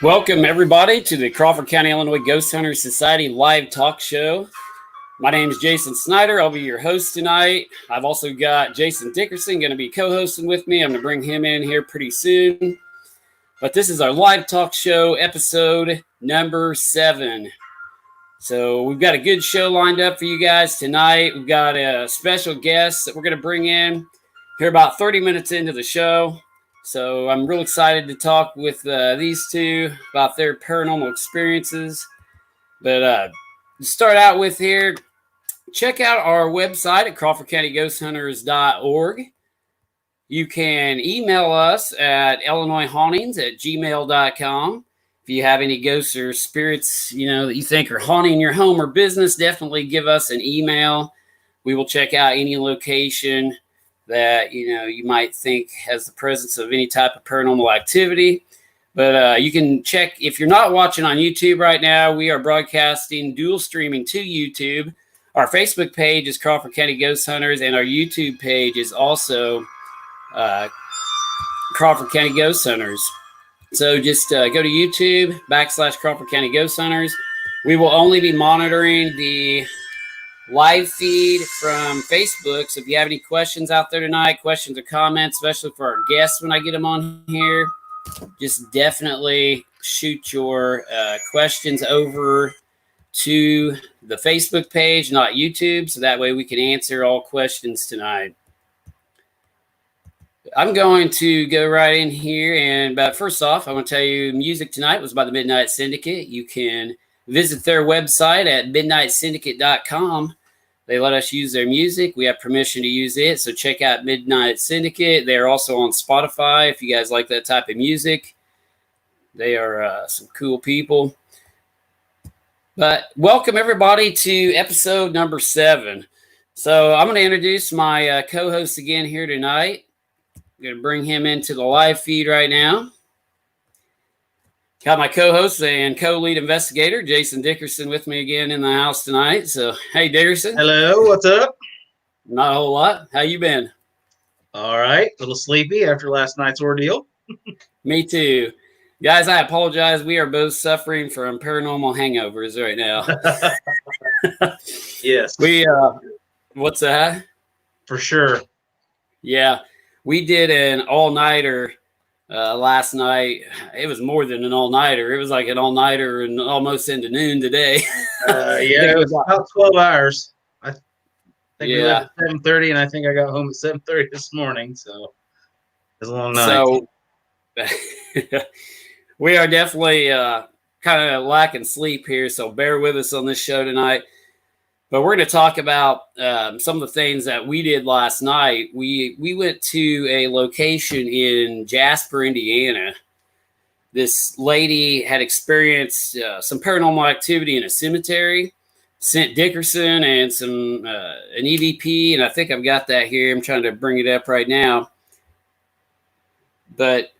Welcome, everybody, to the Crawford County, Illinois Ghost Hunters Society live talk show. My name is Jason Snyder. I'll be your host tonight. I've also got Jason Dickerson going to be co-hosting with me. I'm going to bring him in here pretty soon. But this is our live talk show episode number 7. So we've got a good show lined up for you guys tonight. We've got a special guest that we're going to bring in here about 30 minutes into the show. So I'm real excited to talk with these two about their paranormal experiences. But to start out with here, check out our website at crawfordcountyghosthunters.org. You can email us at illinoishauntings@gmail.com. If you have any ghosts or spirits, that you think are haunting your home or business, definitely give us an email. We will check out any location that you might think has the presence of any type of paranormal activity. But you can check, if you're not watching on YouTube right now, we are broadcasting dual streaming to YouTube. Our Facebook page is Crawford County Ghost Hunters, and our YouTube page is also Crawford County Ghost Hunters. So just go to YouTube /Crawford County Ghost Hunters. We will only be monitoring the live feed from Facebook. So if you have any questions out there tonight, questions or comments, especially for our guests when I get them on here, just definitely shoot your questions over to the Facebook page, not YouTube, so that way we can answer all questions tonight. I'm going to go right in here, but first off, I want to tell you music tonight was by the Midnight Syndicate. You can visit their website at midnightsyndicate.com. They let us use their music. We have permission to use it, so check out Midnight Syndicate. They're also on Spotify if you guys like that type of music. They are some cool people. But welcome, everybody, to episode number 7. So I'm going to introduce my co-host again here tonight. I'm going to bring him into the live feed right now. Got my co-host and co-lead investigator, Jason Dickerson, with me again in the house tonight. So, hey, Dickerson. Hello, what's up? Not a whole lot. How you been? All right, a little sleepy after last night's ordeal. Me too. Guys, I apologize. We are both suffering from paranormal hangovers right now. Yes. What's that? For sure. Yeah, we did an all-nighter last night. It was more than an all-nighter. It was like an all-nighter and almost into noon today. It was about 12 hours. I think we left at 7:30, and I think I got home at 7:30 this morning. So it was a long night. So we are definitely kind of lacking sleep here, so bear with us on this show tonight. But we're going to talk about some of the things that we did last night. We went to a location in Jasper, Indiana. This lady had experienced some paranormal activity in a cemetery, sent Dickerson and an EVP, and I think I've got that here. I'm trying to bring it up right now. But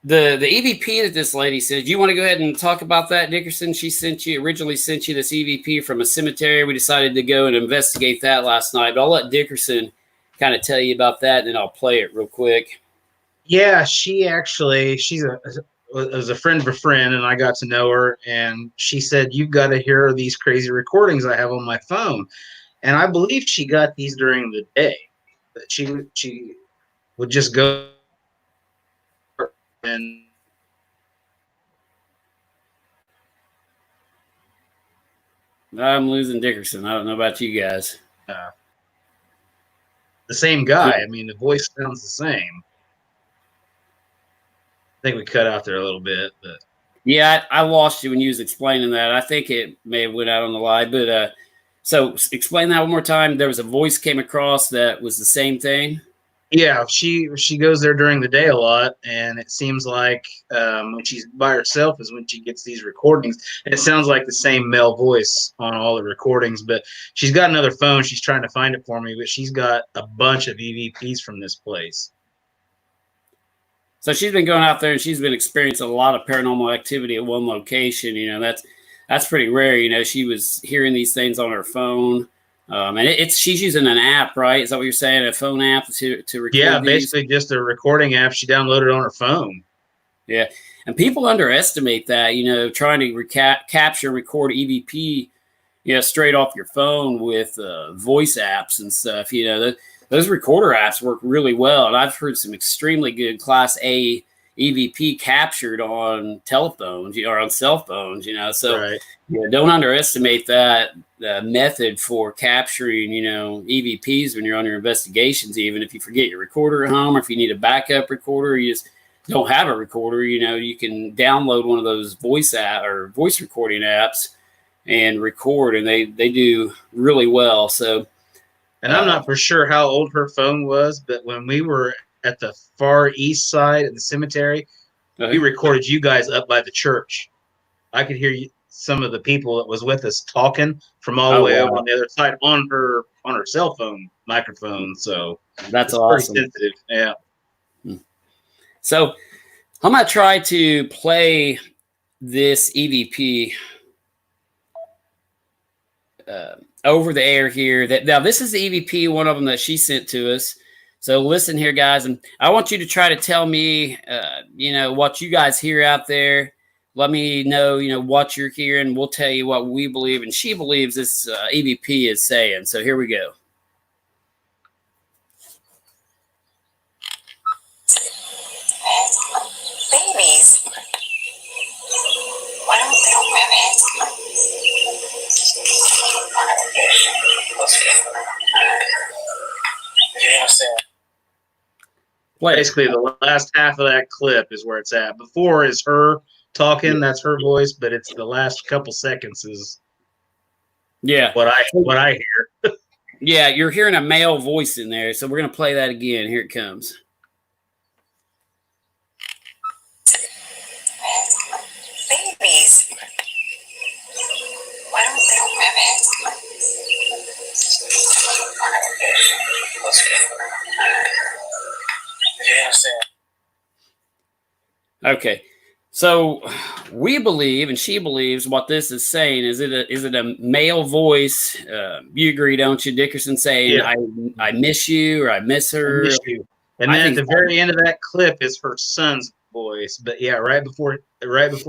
the EVP that this lady said, you want to go ahead and talk about that, Dickerson? She originally sent you this EVP from a cemetery. We decided to go and investigate that last night, but I'll let Dickerson kind of tell you about that, and then I'll play it real quick. Yeah, she's a friend of a friend, and I got to know her, and she said, you've got to hear these crazy recordings I have on my phone. And I believe she got these during the day, but she would just go and I'm losing Dickerson. I don't know about you guys. The same guy. I mean, the voice sounds the same. I think we cut out there a little bit, but yeah, I lost you when you was explaining that. I think it may have went out on the live, but so explain that one more time. There was a voice came across that was the same thing. Yeah, she goes there during the day a lot, and it seems like when she's by herself is when she gets these recordings. And it sounds like the same male voice on all the recordings, but she's got another phone. She's trying to find it for me, but she's got a bunch of EVPs from this place. So she's been going out there and she's been experiencing a lot of paranormal activity at one location. That's pretty rare. She was hearing these things on her phone. And she's using an app, right? Is that what you're saying? A phone app to record? Yeah, basically just a recording app she downloaded on her phone. Yeah. And people underestimate that, trying to capture and record EVP, straight off your phone with voice apps and stuff. Those recorder apps work really well. And I've heard some extremely good Class A EVP captured on telephones or on cell phones, So Right. Don't underestimate that method for capturing, EVPs when you're on your investigations. Even if you forget your recorder at home, or if you need a backup recorder, you just don't have a recorder, you can download one of those voice recording apps and record, and they do really well. So, and I'm not for sure how old her phone was, but when we were at the far east side of the cemetery, we recorded you guys up by the church. I could hear some of the people that was with us talking from all the way over on the other side on her cell phone microphone. So that's awesome. Pretty sensitive. Yeah. So I'm going to try to play this EVP over the air here. Now, this is the EVP, one of them that she sent to us. So listen here, guys, and I want you to try to tell me, what you guys hear out there. Let me know, what you're hearing. We'll tell you what we believe, and she believes this EVP is saying. So here we go. Babies. Why don't they don't have heads? Basically, the last half of that clip is where it's at. Before is her talking. That's her voice, but it's the last couple seconds is what I hear. Yeah, you're hearing a male voice in there, so we're gonna play that again. Here it comes. Babies. Why don't they don't have heads? Okay, so we believe, and she believes, what this is saying is it a male voice? You agree, don't you, Dickerson? Saying, I miss you, or I miss her. I miss you. And then at the very end of that clip is her son's voice. But yeah, right before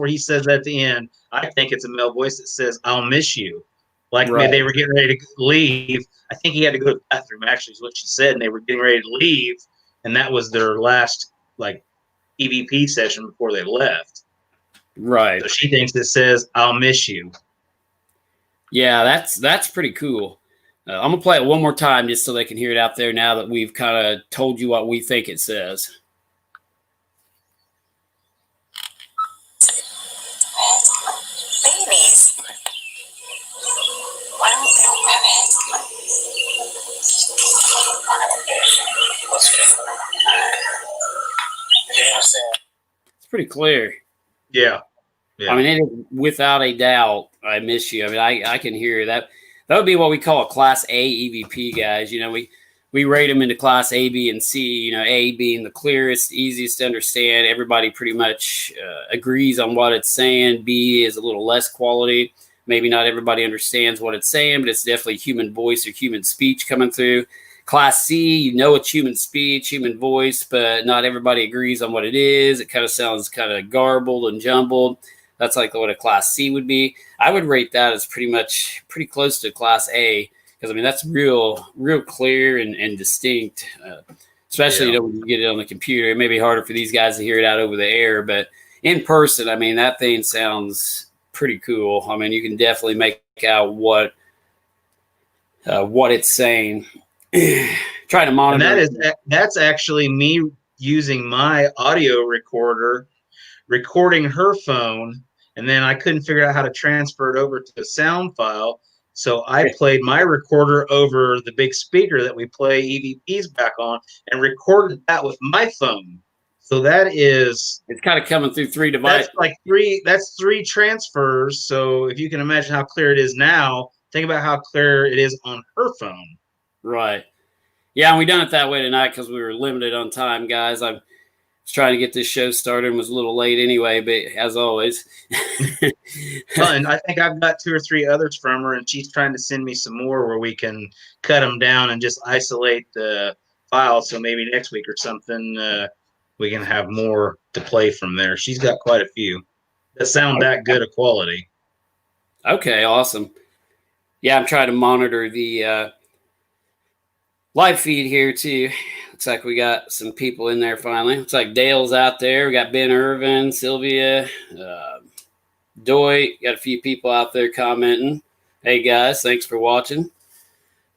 he says that at the end, I think it's a male voice that says, "I'll miss you." Like maybe they were getting ready to leave. I think he had to go to the bathroom, actually, is what she said, and they were getting ready to leave, and that was their last EVP session before they left. Right. So she thinks it says, "I'll miss you." Yeah, that's pretty cool. I'm gonna play it one more time just so they can hear it out there. Now that we've kind of told you what we think it says. Babies. Why don't they don't have heads? It's pretty clear. Yeah. I mean, it is without a doubt, I miss you. I mean, I can hear that. That would be what we call a Class A EVP, guys. We rate them into Class A, B, and C. A being the clearest, easiest to understand. Everybody pretty much agrees on what it's saying. B is a little less quality. Maybe not everybody understands what it's saying, but it's definitely human voice or human speech coming through. Class C, it's human speech, human voice, but not everybody agrees on what it is. It kind of sounds kind of garbled and jumbled. That's like what a Class C would be. I would rate that as pretty close to Class A, because I mean that's real clear and distinct. Especially when you get it on the computer. It may be harder for these guys to hear it out over the air, but in person, I mean that thing sounds pretty cool. I mean you can definitely make out what it's saying. Try to monitor. And that's actually me using my audio recorder, recording her phone. And then I couldn't figure out how to transfer it over to a sound file. So I played my recorder over the big speaker that we play EVPs back on and recorded that with my phone. So it's kind of coming through three devices. That's three transfers. So if you can imagine how clear it is now, think about how clear it is on her phone. Right. Yeah, and we done it that way tonight because we were limited on time, guys. I was trying to get this show started and was a little late anyway, but as always. And I think I've got 2 or 3 others from her, and she's trying to send me some more where we can cut them down and just isolate the file. So maybe next week or something, we can have more to play from there. She's got quite a few that sound that good of quality. Okay, awesome. Yeah, I'm trying to monitor the live feed here too. Looks like we got some people in there finally. Looks like Dale's out there. We got Ben Irvin, Sylvia, Doy. Got a few people out there commenting. Hey guys, thanks for watching.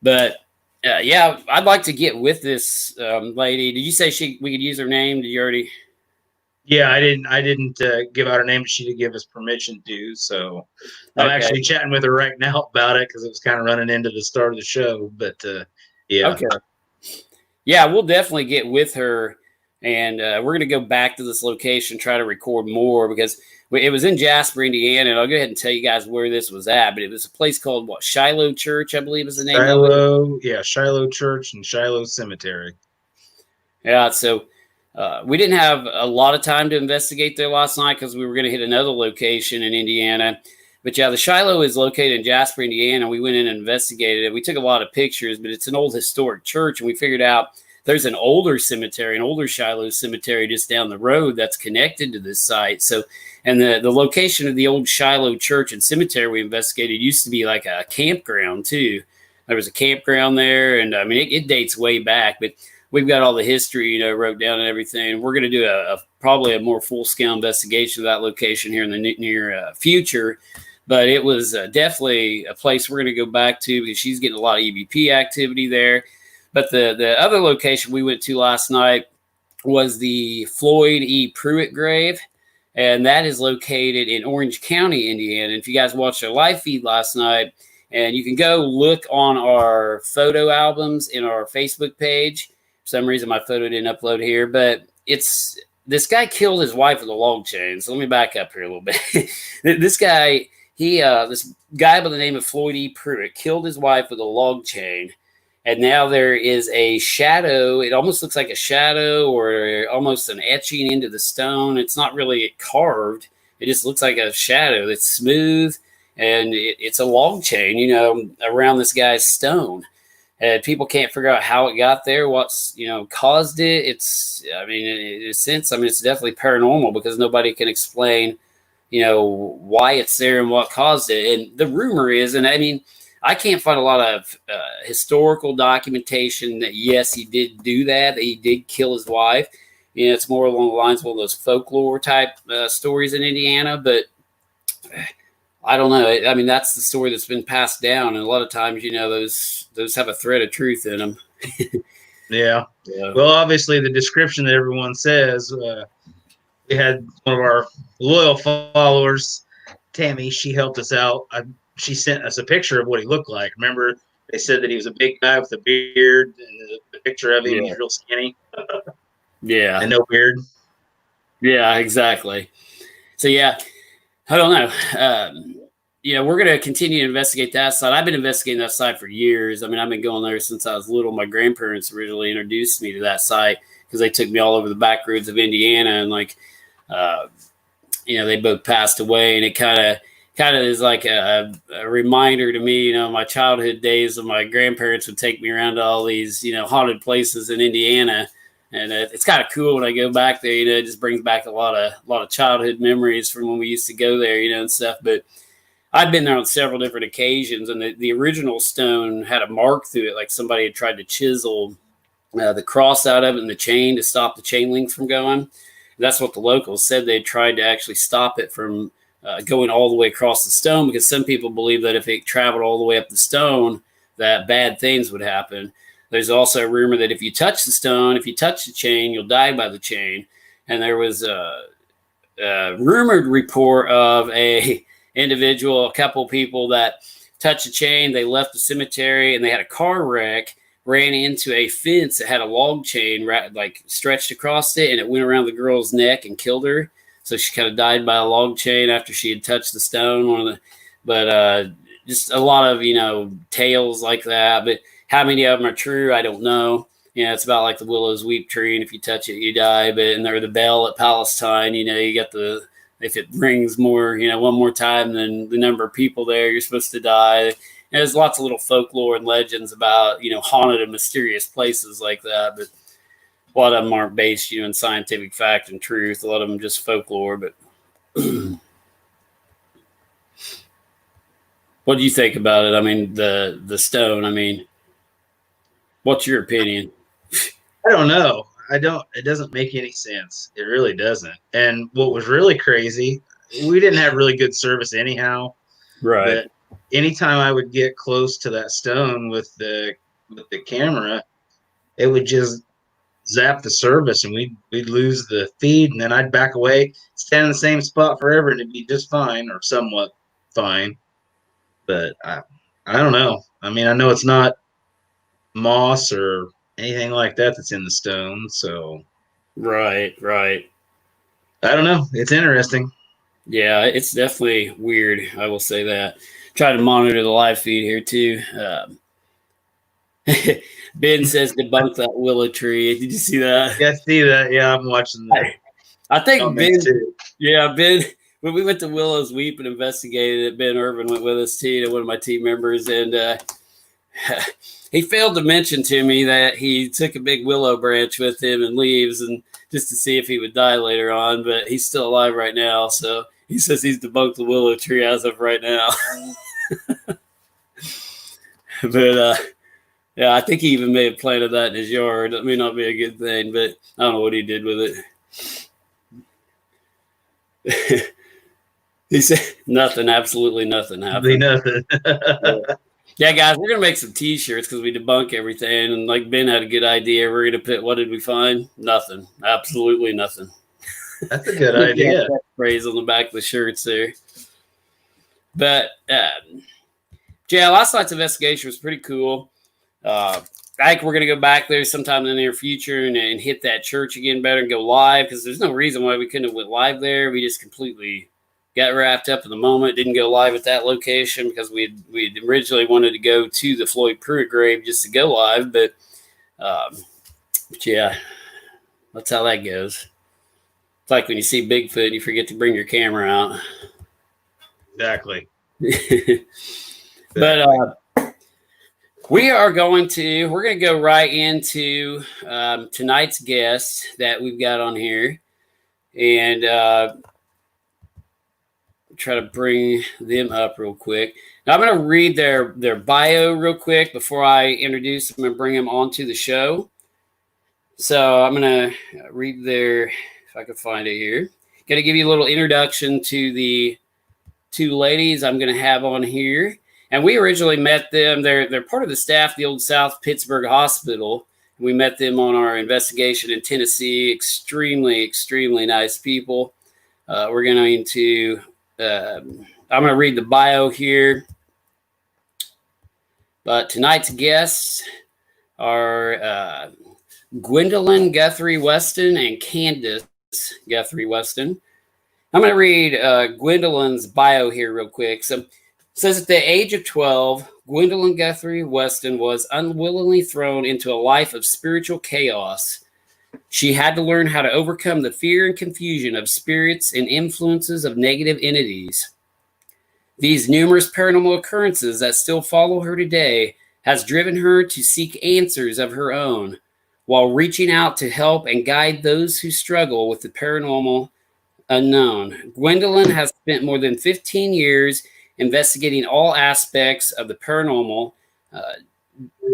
But yeah, I'd like to get with this lady. Did you say we could use her name? Did you already? Yeah, I didn't give out her name. She did give us permission to. So I'm Okay. actually chatting with her right now about it because it was kind of running into the start of the show. But yeah. Okay. Yeah, we'll definitely get with her, and we're going to go back to this location, try to record more because it was in Jasper, Indiana. And I'll go ahead and tell you guys where this was at. But it was a place called Shiloh Church, I believe is the name of it. Yeah, Shiloh Church and Shiloh Cemetery. Yeah, so we didn't have a lot of time to investigate there last night because we were going to hit another location in Indiana. But yeah, the Shiloh is located in Jasper, Indiana. We went in and investigated it. We took a lot of pictures, but it's an old historic church, and we figured out there's an older cemetery, an older Shiloh cemetery just down the road that's connected to this site. So, and the location of the old Shiloh church and cemetery we investigated used to be like a campground too. There was a campground there, and I mean it dates way back, but we've got all the history, wrote down and everything. We're going to do probably a more full scale investigation of that location here in the near future. But it was definitely a place we're going to go back to because she's getting a lot of EVP activity there. But the other location we went to last night was the Floyd E. Pruitt grave, and that is located in Orange County, Indiana. And if you guys watched our live feed last night, and you can go look on our photo albums in our Facebook page. For some reason, my photo didn't upload here, but it's this guy killed his wife with a log chain. So let me back up here a little bit. This guy... this guy by the name of Floyd E. Pruitt killed his wife with a log chain, and now there is a shadow. It almost looks like a shadow or almost an etching into the stone. It's not really carved. It just looks like a shadow that's smooth, and it's a log chain, around this guy's stone. And people can't figure out how it got there, what's, caused it. In a sense, it's definitely paranormal because nobody can explain why it's there and what caused it. And the rumor is, and I can't find a lot of historical documentation that, yes, he did do that he did kill his wife. It's more along the lines of one of those folklore type stories in Indiana, but I don't know. That's the story that's been passed down. And a lot of times, those have a thread of truth in them. Yeah. Well, obviously the description that everyone says, we had one of our loyal followers, Tammy. She helped us out. She sent us a picture of what he looked like. Remember, they said that he was a big guy with a beard, and the picture of him, he's real skinny. Yeah. And no beard. Yeah, exactly. So, yeah, I don't know. We're going to continue to investigate that site. I've been investigating that site for years. I've been going there since I was little. My grandparents originally introduced me to that site because they took me all over the back roads of Indiana, and they both passed away, and it kind of is like a reminder to me, my childhood days when my grandparents would take me around to all these, haunted places in Indiana. And it's kind of cool when I go back there, it just brings back a lot of childhood memories from when we used to go there, and stuff. But I've been there on several different occasions, and the original stone had a mark through it, like somebody had tried to chisel the cross out of it and the chain to stop the chain link from going. That's what the locals said. They tried to actually stop it from going all the way across the stone, because some people believe that if it traveled all the way up the stone, that bad things would happen. There's also a rumor that if you touch the stone, if you touch the chain, you'll die by the chain. And there was a rumored report of a couple people that touched the chain. They left the cemetery and they had a car wreck, ran into a fence that had a log chain stretched across it, and it went around the girl's neck and killed her. So she kind of died by a log chain after she had touched the stone. Just a lot of, tales like that. But how many of them are true, I don't know. It's about like the Willow's weep tree, and if you touch it, you die. And the bell at Palestine, you got if it rings more, one more time than the number of people there, you're supposed to die. And there's lots of little folklore and legends about, haunted and mysterious places like that. But a lot of them aren't based, in scientific fact and truth. A lot of them just folklore. But what do you think about it? I mean, the stone. I mean, what's your opinion? I don't know. It doesn't make any sense. It really doesn't. And what was really crazy, we didn't have really good service anyhow. Right. But anytime I would get close to that stone with the camera, it would just zap the service and we'd lose the feed, and then I'd back away, stand in the same spot forever, and it'd be just fine or somewhat fine. But I don't know. I mean, I know it's not moss or anything like that that's in the stone, so Right. I don't know. It's interesting. Yeah, it's definitely weird. I will say that. Try to monitor the live feed here too. Ben says debunk that willow tree. Did you see that? Yeah, I see that. Yeah, I'm watching that. I think Ben. Too. Yeah, Ben. When we went to Willow's Weep and investigated it, Ben Irvin went with us too, one of my team members, and he failed to mention to me that he took a big willow branch with him and leaves, and just to see if he would die later on. But he's still alive right now, so he says he's debunked the willow tree as of right now. But yeah, I think he even may have planted that in his yard. That may not be a good thing, but I don't know what he did with it. He said nothing, absolutely nothing happened. Nothing. Yeah, guys, we're going to make some T-shirts because we debunk everything. And like Ben had a good idea. We're going to put, what did we find? Nothing. Absolutely nothing. That's a good idea. Phrase on the back of the shirts there. But, yeah, last night's investigation was pretty cool. I think we're going to go back there sometime in the near future and hit that church again better and go live, because there's no reason why we couldn't have went live there. We just completely got wrapped up in the moment, didn't go live at that location because we originally wanted to go to the Floyd Pruitt grave just to go live. But yeah, that's how that goes. It's like when you see Bigfoot and you forget to bring your camera out. Exactly. But we're going to go right into tonight's guest that we've got on here, and try to bring them up real quick. Now I'm going to read their bio real quick before I introduce them and bring them onto the show. So I'm going to read if I can find it here. Going to give you a little introduction to the two ladies I'm going to have on here. And we originally met them. They're part of the staff of the old South Pittsburgh Hospital. We met them on our investigation in Tennessee. Extremely, extremely nice people. We're going to I'm going to read the bio here. But tonight's guests are Gwendolyn Guthrie Weston and Candace Guthrie Weston. I'm going to read Gwendolyn's bio here real quick. So it says at the age of 12, Gwendolyn Guthrie Weston was unwillingly thrown into a life of spiritual chaos. She had to learn how to overcome the fear and confusion of spirits and influences of negative entities. These numerous paranormal occurrences that still follow her today has driven her to seek answers of her own, while reaching out to help and guide those who struggle with the paranormal unknown. Gwendolyn has spent more than 15 years investigating all aspects of the paranormal,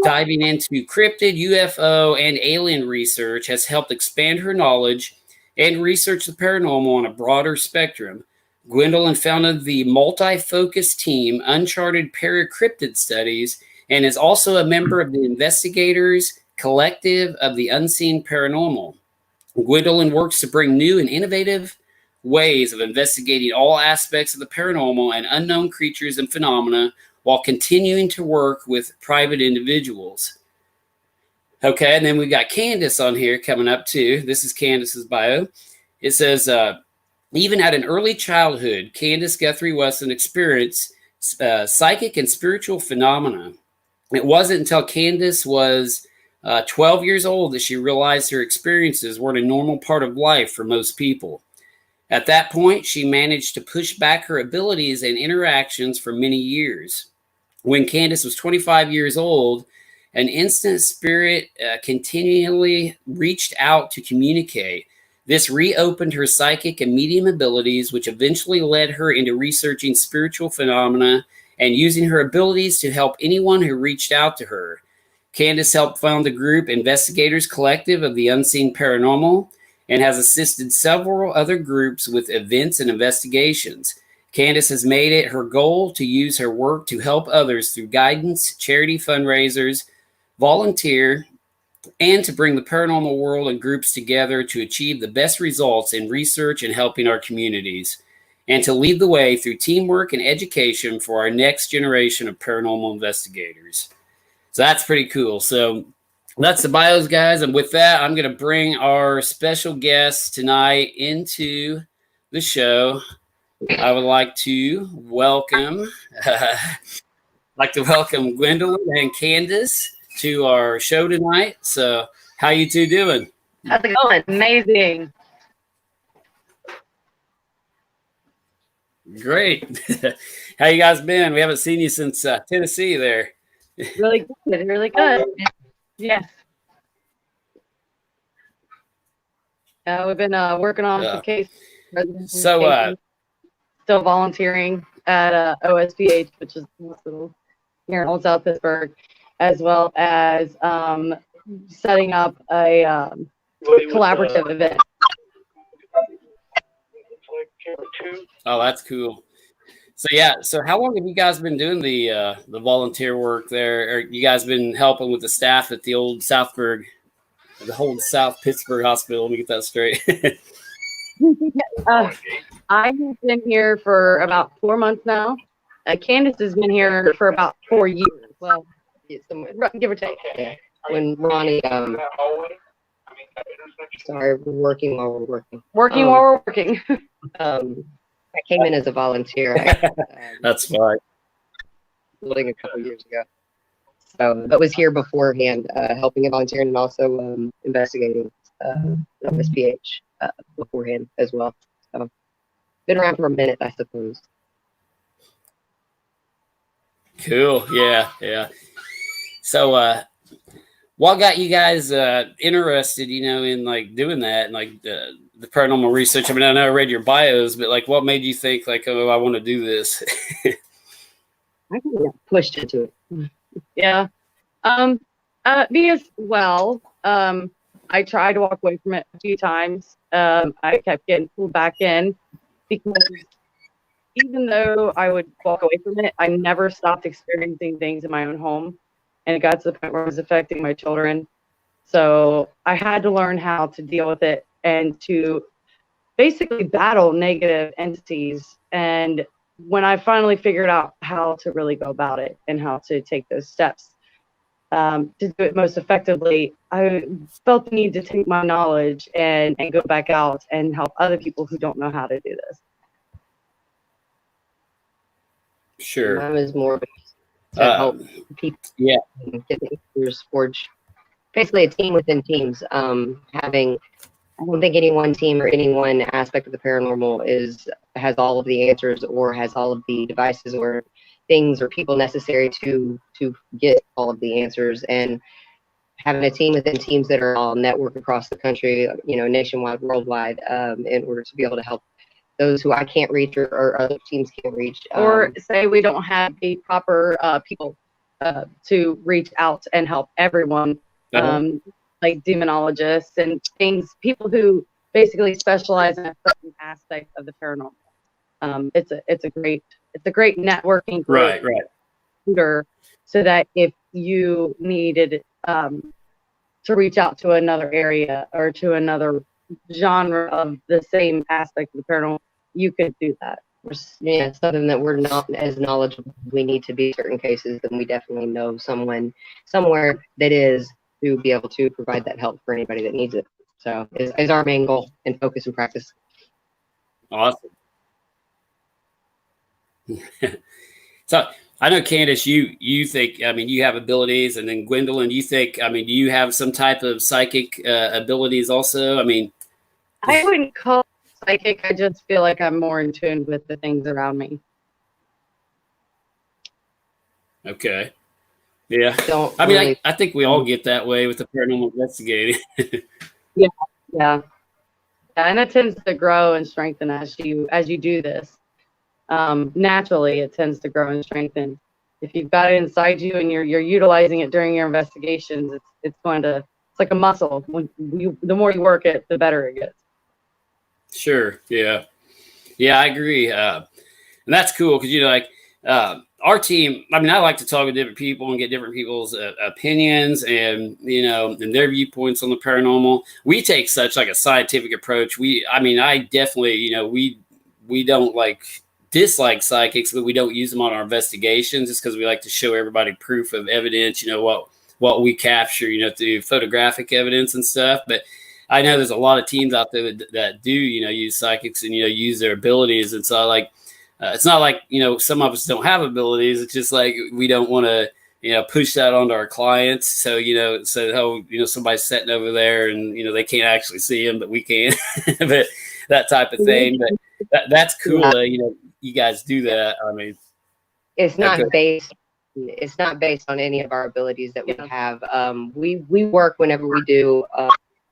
diving into cryptid, UFO, and alien research has helped expand her knowledge and research the paranormal on a broader spectrum. Gwendolyn founded the multi-focus team Uncharted Paracryptid Studies and is also a member of the Investigators Collective of the Unseen Paranormal. Gwendolyn works to bring new and innovative ways of investigating all aspects of the paranormal and unknown creatures and phenomena, while continuing to work with private individuals. Okay, and then we got Candace on here coming up too. This is Candace's bio. It says, even at an early childhood, Candace Guthrie Weston experienced psychic and spiritual phenomena. It wasn't until Candace was 12 years old that she realized her experiences weren't a normal part of life for most people. At that point, she managed to push back her abilities and interactions for many years. When Candace was 25 years old, An instant spirit continually reached out to communicate. This reopened her psychic and medium abilities, which eventually led her into researching spiritual phenomena and using her abilities to help anyone who reached out to her. Candace helped found the group Investigators Collective of the Unseen Paranormal and has assisted several other groups with events and investigations. Candace has made it her goal to use her work to help others through guidance, charity fundraisers, volunteer, and to bring the paranormal world and groups together to achieve the best results in research and helping our communities, and to lead the way through teamwork and education for our next generation of paranormal investigators. So that's pretty cool. So that's the bios, guys. And with that, I'm going to bring our special guest tonight into the show. I would like to welcome Gwendolyn and Candace to our show tonight. So how you two doing? How's it going? Amazing. Great. How you guys been? We haven't seen you since Tennessee there. Really good. Really good. Yes. We've been working on some cases. So still volunteering at OSPH, which is a hospital here in Old South Pittsburgh, as well as setting up a collaborative event. Oh, that's cool. So yeah, so how long have you guys been doing the volunteer work there? Or you guys been helping with the staff at the old the whole South Pittsburgh Hospital? Let me get that straight. I have been here for about 4 months now. Candace has been here for about 4 years. Well, give or take. Yeah. When Ronnie, sorry, we're working while we're working. Working while we're working. I came in as a volunteer. That's fine. Building a couple years ago. So, but was here beforehand, helping and volunteering, and also investigating SPH beforehand as well. So, been around for a minute, I suppose. Cool. Yeah. So, what got you guys interested, in like doing that and like the paranormal research? I mean, I know I read your bios, but like, what made you think like, oh, I want to do this? I kind of got pushed into it. Yeah. Because, well, I tried to walk away from it a few times. I kept getting pulled back in because even though I would walk away from it, I never stopped experiencing things in my own home. And it got to the point where it was affecting my children. So I had to learn how to deal with it and to basically battle negative entities. And when I finally figured out how to really go about it and how to take those steps to do it most effectively, I felt the need to take my knowledge and go back out and help other people who don't know how to do this. Sure. I was more to help people. Yeah. Get their forge. Basically, a team within teams. I don't think any one team or any one aspect of the paranormal has all of the answers or has all of the devices or things or people necessary to get all of the answers. And having a team within teams that are all network across the country, nationwide, worldwide, in order to be able to help those who I can't reach or other teams can't reach. Or say we don't have the proper people to reach out and help everyone. Like demonologists and things, people who basically specialize in a certain aspect of the paranormal. It's a great networking group, right. So that if you needed to reach out to another area or to another genre of the same aspect of the paranormal, you could do that. Yeah, something that we're not as knowledgeable we need to be in certain cases, then we definitely know someone somewhere that is, to be able to provide that help for anybody that needs it. So is our main goal and focus and practice. Awesome. So I know, Candace, you think, you have abilities, and then Gwendolyn, you think, do you have some type of psychic abilities also? I wouldn't call it psychic. I just feel like I'm more in tune with the things around me. Okay. Yeah. Don't I mean, really, I think we all get that way with the paranormal investigating. Yeah, and it tends to grow and strengthen as you do this. Naturally, it tends to grow and strengthen. If you've got it inside you and you're utilizing it during your investigations, it's like a muscle. The more you work it, the better it gets. Sure. Yeah. Yeah, I agree. And that's cool because, you know, like our team, I mean, I like to talk to different people and get different people's opinions and, you know, and their viewpoints on the paranormal. We take such like a scientific approach. I definitely, you know, we don't like dislike psychics, but we don't use them on our investigations just because we like to show everybody proof of evidence, you know, what we capture, you know, through photographic evidence and stuff. But I know there's a lot of teams out there that do, you know, use psychics and, you know, use their abilities. And so like, it's not like, you know, some of us don't have abilities. It's just like we don't want to, you know, push that onto our clients. So, you know, somebody's sitting over there and, you know, they can't actually see them, but we can, but that type of thing. But that's cool. You know, you guys do that. I mean, it's not based on any of our abilities that we have. We work whenever we do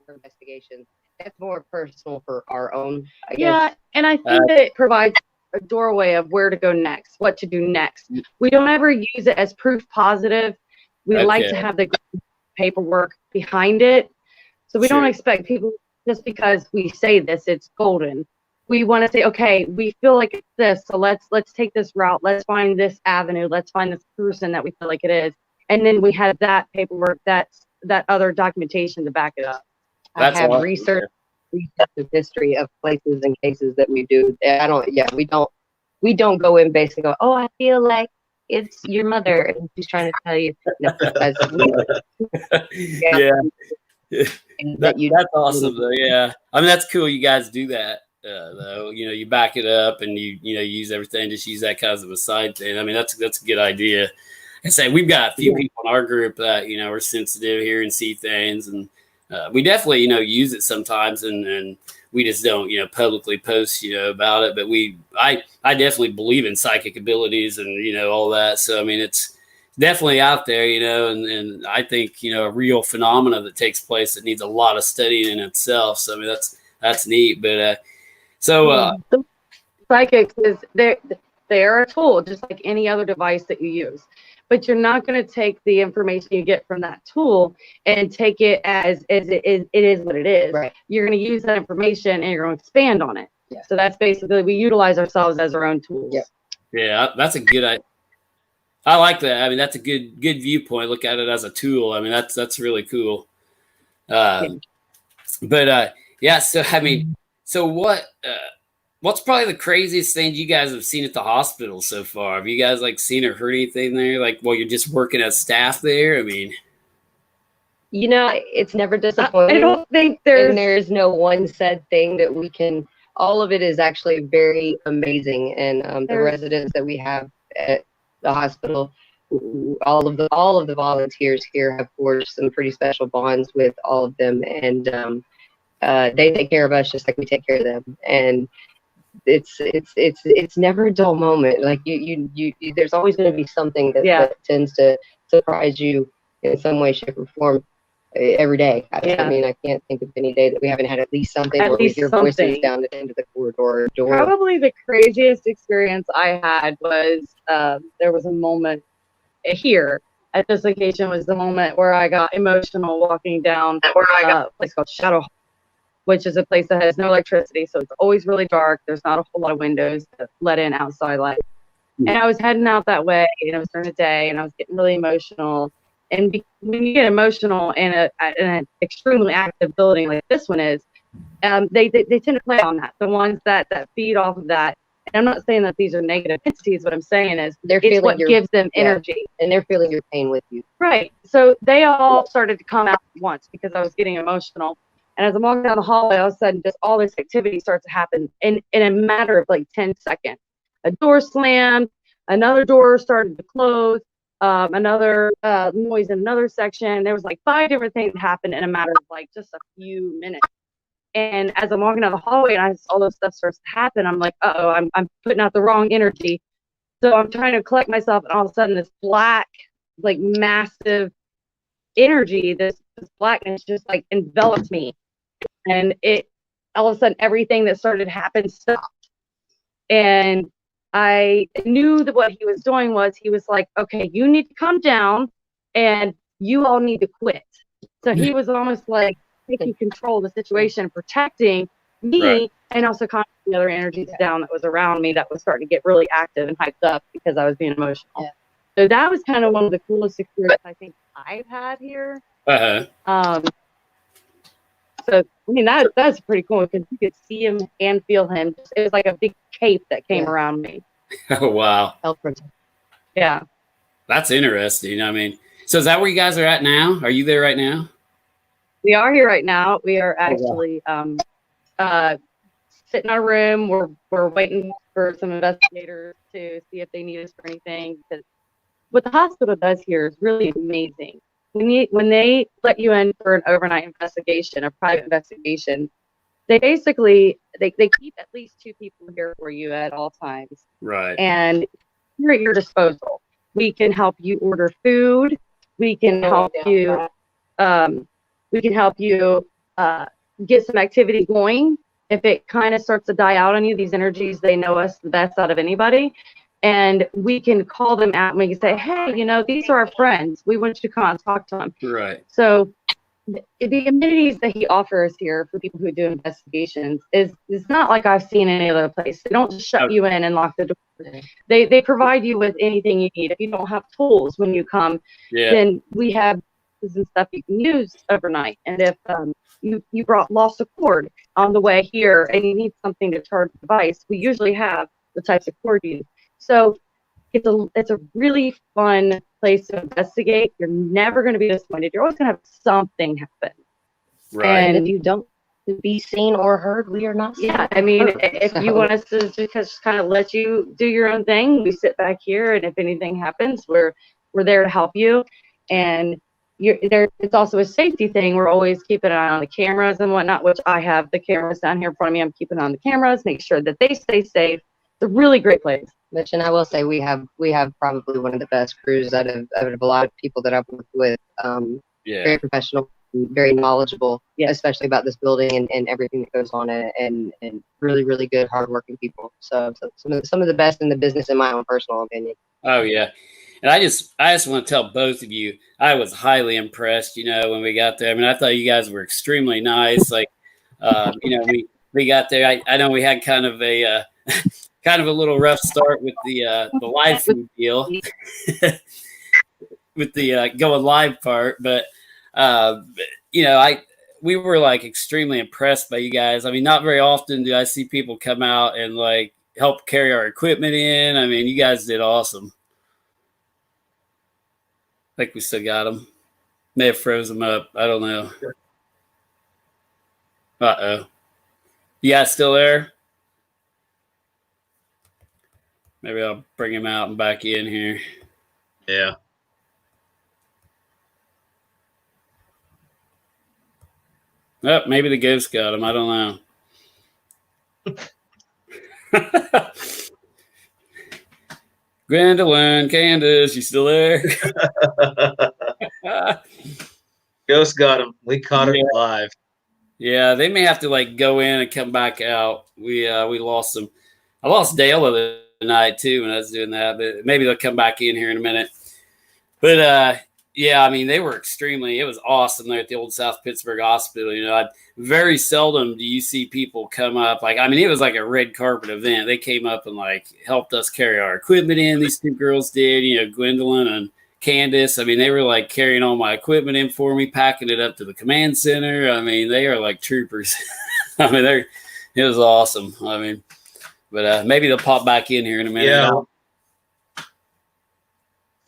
investigations. That's more personal for our own, I guess. Yeah, and I think that it provides a doorway of where to go next, what to do next. We don't ever use it as proof positive. We like to have the paperwork behind it. So we don't expect people just because we say this, it's golden. We want to say, okay, we feel like it's this, so let's take this route. Let's find this avenue. Let's find this person that we feel like it is. And then we have that paperwork, that other documentation to back it up. I have research the history of places and cases that we do. We don't go in basically go, oh, I feel like it's your mother and she's trying to tell you. No, that's that's awesome though. Yeah, I mean that's cool. You guys do that though. You know, you back it up and you use everything. Just use that kind of a side thing. I mean that's a good idea. I say we've got a few people in our group that you know are sensitive here and see things and. We definitely, you know, use it sometimes, and we just don't, you know, publicly post, you know, about it. But I definitely believe in psychic abilities and you know all that. So I mean, it's definitely out there, you know, and I think you know a real phenomena that takes place that needs a lot of studying in itself. So I mean, that's neat. But psychics is they're a tool, just like any other device that you use. But you're not going to take the information you get from that tool and take it as it is what it is. Right. You're going to use that information and you're going to expand on it. Yeah. So that's basically, we utilize ourselves as our own tools. Yeah. Yeah, that's a good idea. I like that. I mean, that's a good viewpoint. Look at it as a tool. I mean, that's really cool. But yeah. So I mean, so what's probably the craziest thing you guys have seen at the hospital so far? Have you guys like seen or heard anything there? Like, while you're just working as staff there? I mean, you know, it's never disappointing. I don't think there's no one said thing that we can. All of it is actually very amazing, and the residents that we have at the hospital, all of the volunteers here have forged some pretty special bonds with all of them, and they take care of us just like we take care of them, and it's never a dull moment. Like you there's always going to be something that tends to surprise you in some way, shape, or form every day. I mean, I can't think of any day that we haven't had at least something where we hear voices down at the end of the corridor or door. Probably the craziest experience I had was there was a moment here at this location was the moment where I got emotional walking down a place called Shadow, which is a place that has no electricity, so it's always really dark. There's not a whole lot of windows that let in outside light. And I was heading out that way, and it was during the day, and I was getting really emotional. And when you get emotional in an extremely active building like this one is, they tend to play on that. The ones that feed off of that. And I'm not saying that these are negative entities. What I'm saying is it's what gives them energy. And they're feeling your pain with you. Right. So they all started to come out at once because I was getting emotional. And as I'm walking down the hallway, all of a sudden, just all this activity starts to happen in a matter of like 10 seconds. A door slammed, another door started to close, another noise in another section. There was like 5 different things that happened in a matter of like just a few minutes. And as I'm walking down the hallway and all this stuff starts to happen, I'm like, I'm putting out the wrong energy. So I'm trying to collect myself, and all of a sudden this black like massive energy, this blackness just like enveloped me, and it all of a sudden everything that started to happen stopped. And I knew that what he was doing was he was like, okay, you need to come down and you all need to quit. So he was almost like taking control of the situation, protecting me, Right. and also calming the other energies down that was around me that was starting to get really active and hyped up because I was being emotional. Yeah. So that was kind of one of the coolest experiences I think I've had here. Uh-huh. So I mean that's pretty cool because you could see him and feel him. It was like a big cape that came Yeah. around me. Oh, wow. Help protect. Yeah. That's interesting. I mean, so is that where you guys are at now? Are you there right now? We are here right now. We are wow. actually sitting in our room. We're waiting for some investigators to see if they need us for anything. Because what the hospital does here is really amazing. When they let you in for an overnight investigation, a private investigation, they basically they keep at least 2 people here for you at all times. Right. And we're at your disposal. We can help you order food. We can help you. We can help you get some activity going. If it kind of starts to die out on you, these energies, they know us the best out of anybody. And we can call them out and we can say, hey, you know, these are our friends. We want you to come out and talk to them. Right. So the amenities that he offers here for people who do investigations is not like I've seen any other place. They don't just shut you in and lock the door. They provide you with anything you need. If you don't have tools when you come, then we have and stuff you can use overnight. And if you lost a cord on the way here and you need something to charge the device, we usually have the types of cord you use. So it's a really fun place to investigate. You're never going to be disappointed. You're always going to have something happen. Right. And if you don't be seen or heard, we are not seen. Yeah, I mean, if you want us to just kind of let you do your own thing, we sit back here, and if anything happens, we're there to help you. And there. It's also a safety thing. We're always keeping an eye on the cameras and whatnot, which I have the cameras down here in front of me. I'm keeping on the cameras, make sure that they stay safe. It's a really great place. Which, and I will say, we have probably one of the best crews out of a lot of people that I've worked with. Very professional, very knowledgeable, especially about this building and everything that goes on in it, and really, really good, hardworking people. So some of the best in the business, in my own personal opinion. Oh yeah, and I just want to tell both of you, I was highly impressed. You know, when we got there, I mean, I thought you guys were extremely nice. Like, you know, we got there. I know we had kind of a little rough start with the live food deal, with the going live part, but you know, we were like extremely impressed by you guys. I mean, not very often do I see people come out and like help carry our equipment in. I mean, you guys did awesome. I think we still got them. May have froze them up. I don't know. Uh-oh. You guys still there? Maybe I'll bring him out and back in here. Yeah. Oh, maybe the ghost got him. I don't know. Gwendolyn, Candace, you still there? Ghost got him. We caught it live. Yeah, they may have to like go in and come back out. We lost them. I lost Dale the other night too when I was doing that, but maybe they'll come back in here in a minute. But yeah, I mean, it was awesome there at the old South Pittsburgh Hospital. You know, very seldom do you see people come up. Like, I mean, it was like a red carpet event. They came up and like helped us carry our equipment in. These 2 girls did, you know, Gwendolyn and Candace. I mean, they were like carrying all my equipment in for me, packing it up to the command center. I mean, they are like troopers. I mean, it was awesome. I mean, but maybe they'll pop back in here in a minute. Yeah.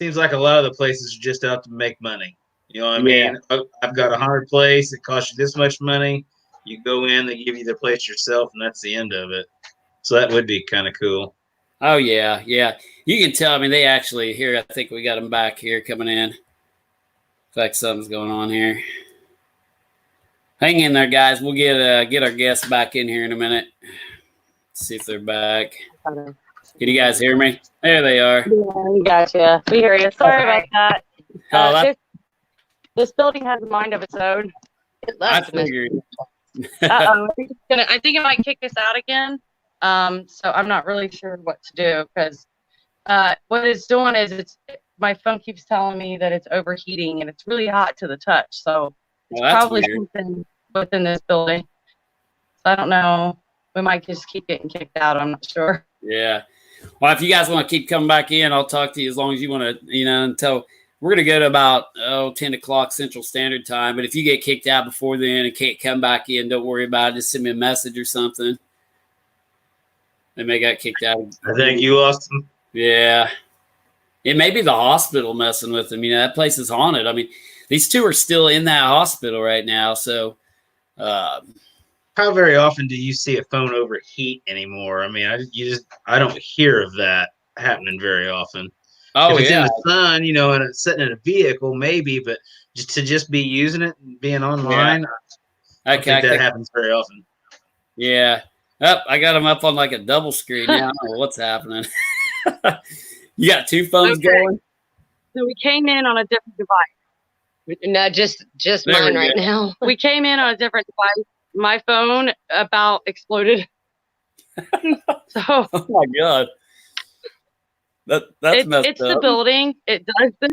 Seems like a lot of the places are just out to make money. You know what I mean? I've got a haunted place. It costs you this much money. You go in, they give you the place yourself, and that's the end of it. So that would be kind of cool. Oh, yeah, yeah. You can tell. I mean, they actually here. I think we got them back here coming in. Looks like something's going on here. Hang in there, guys. We'll get our guests back in here in a minute. See if they're back. Can you guys hear me? There they are. Yeah, we got you. We hear you. Sorry about that. This building has a mind of its own. It I loves to mess figured. Uh-oh. I think it might kick us out again. So I'm not really sure what to do because what it's doing is my phone keeps telling me that it's overheating and it's really hot to the touch. So it's Well, that's probably weird. something within this building. So I don't know. We might just keep getting kicked out. I'm not sure. Yeah. Well, if you guys want to keep coming back in, I'll talk to you as long as you want to, until we're going to go to about 10 o'clock Central Standard Time. But if you get kicked out before then and can't come back in, don't worry about it. Just send me a message or something. They may got kicked out. I think you lost him. Yeah. It may be the hospital messing with them. That place is haunted. I mean, these two are still in that hospital right now. So, How very often do you see a phone overheat anymore? I mean, I don't hear of that happening very often. oh, If it's yeah. in the sun, and it's sitting in a vehicle, maybe, but just be using it and being online, I don't think that happens very often. Yeah. I got them up on like a double screen now. I don't know what's happening. You got two phones going? So we came in on a different device. No, just There mine we right go. now. We came in on a different device. My phone about exploded. So Oh my God. That's messed it's up. the building. It does this.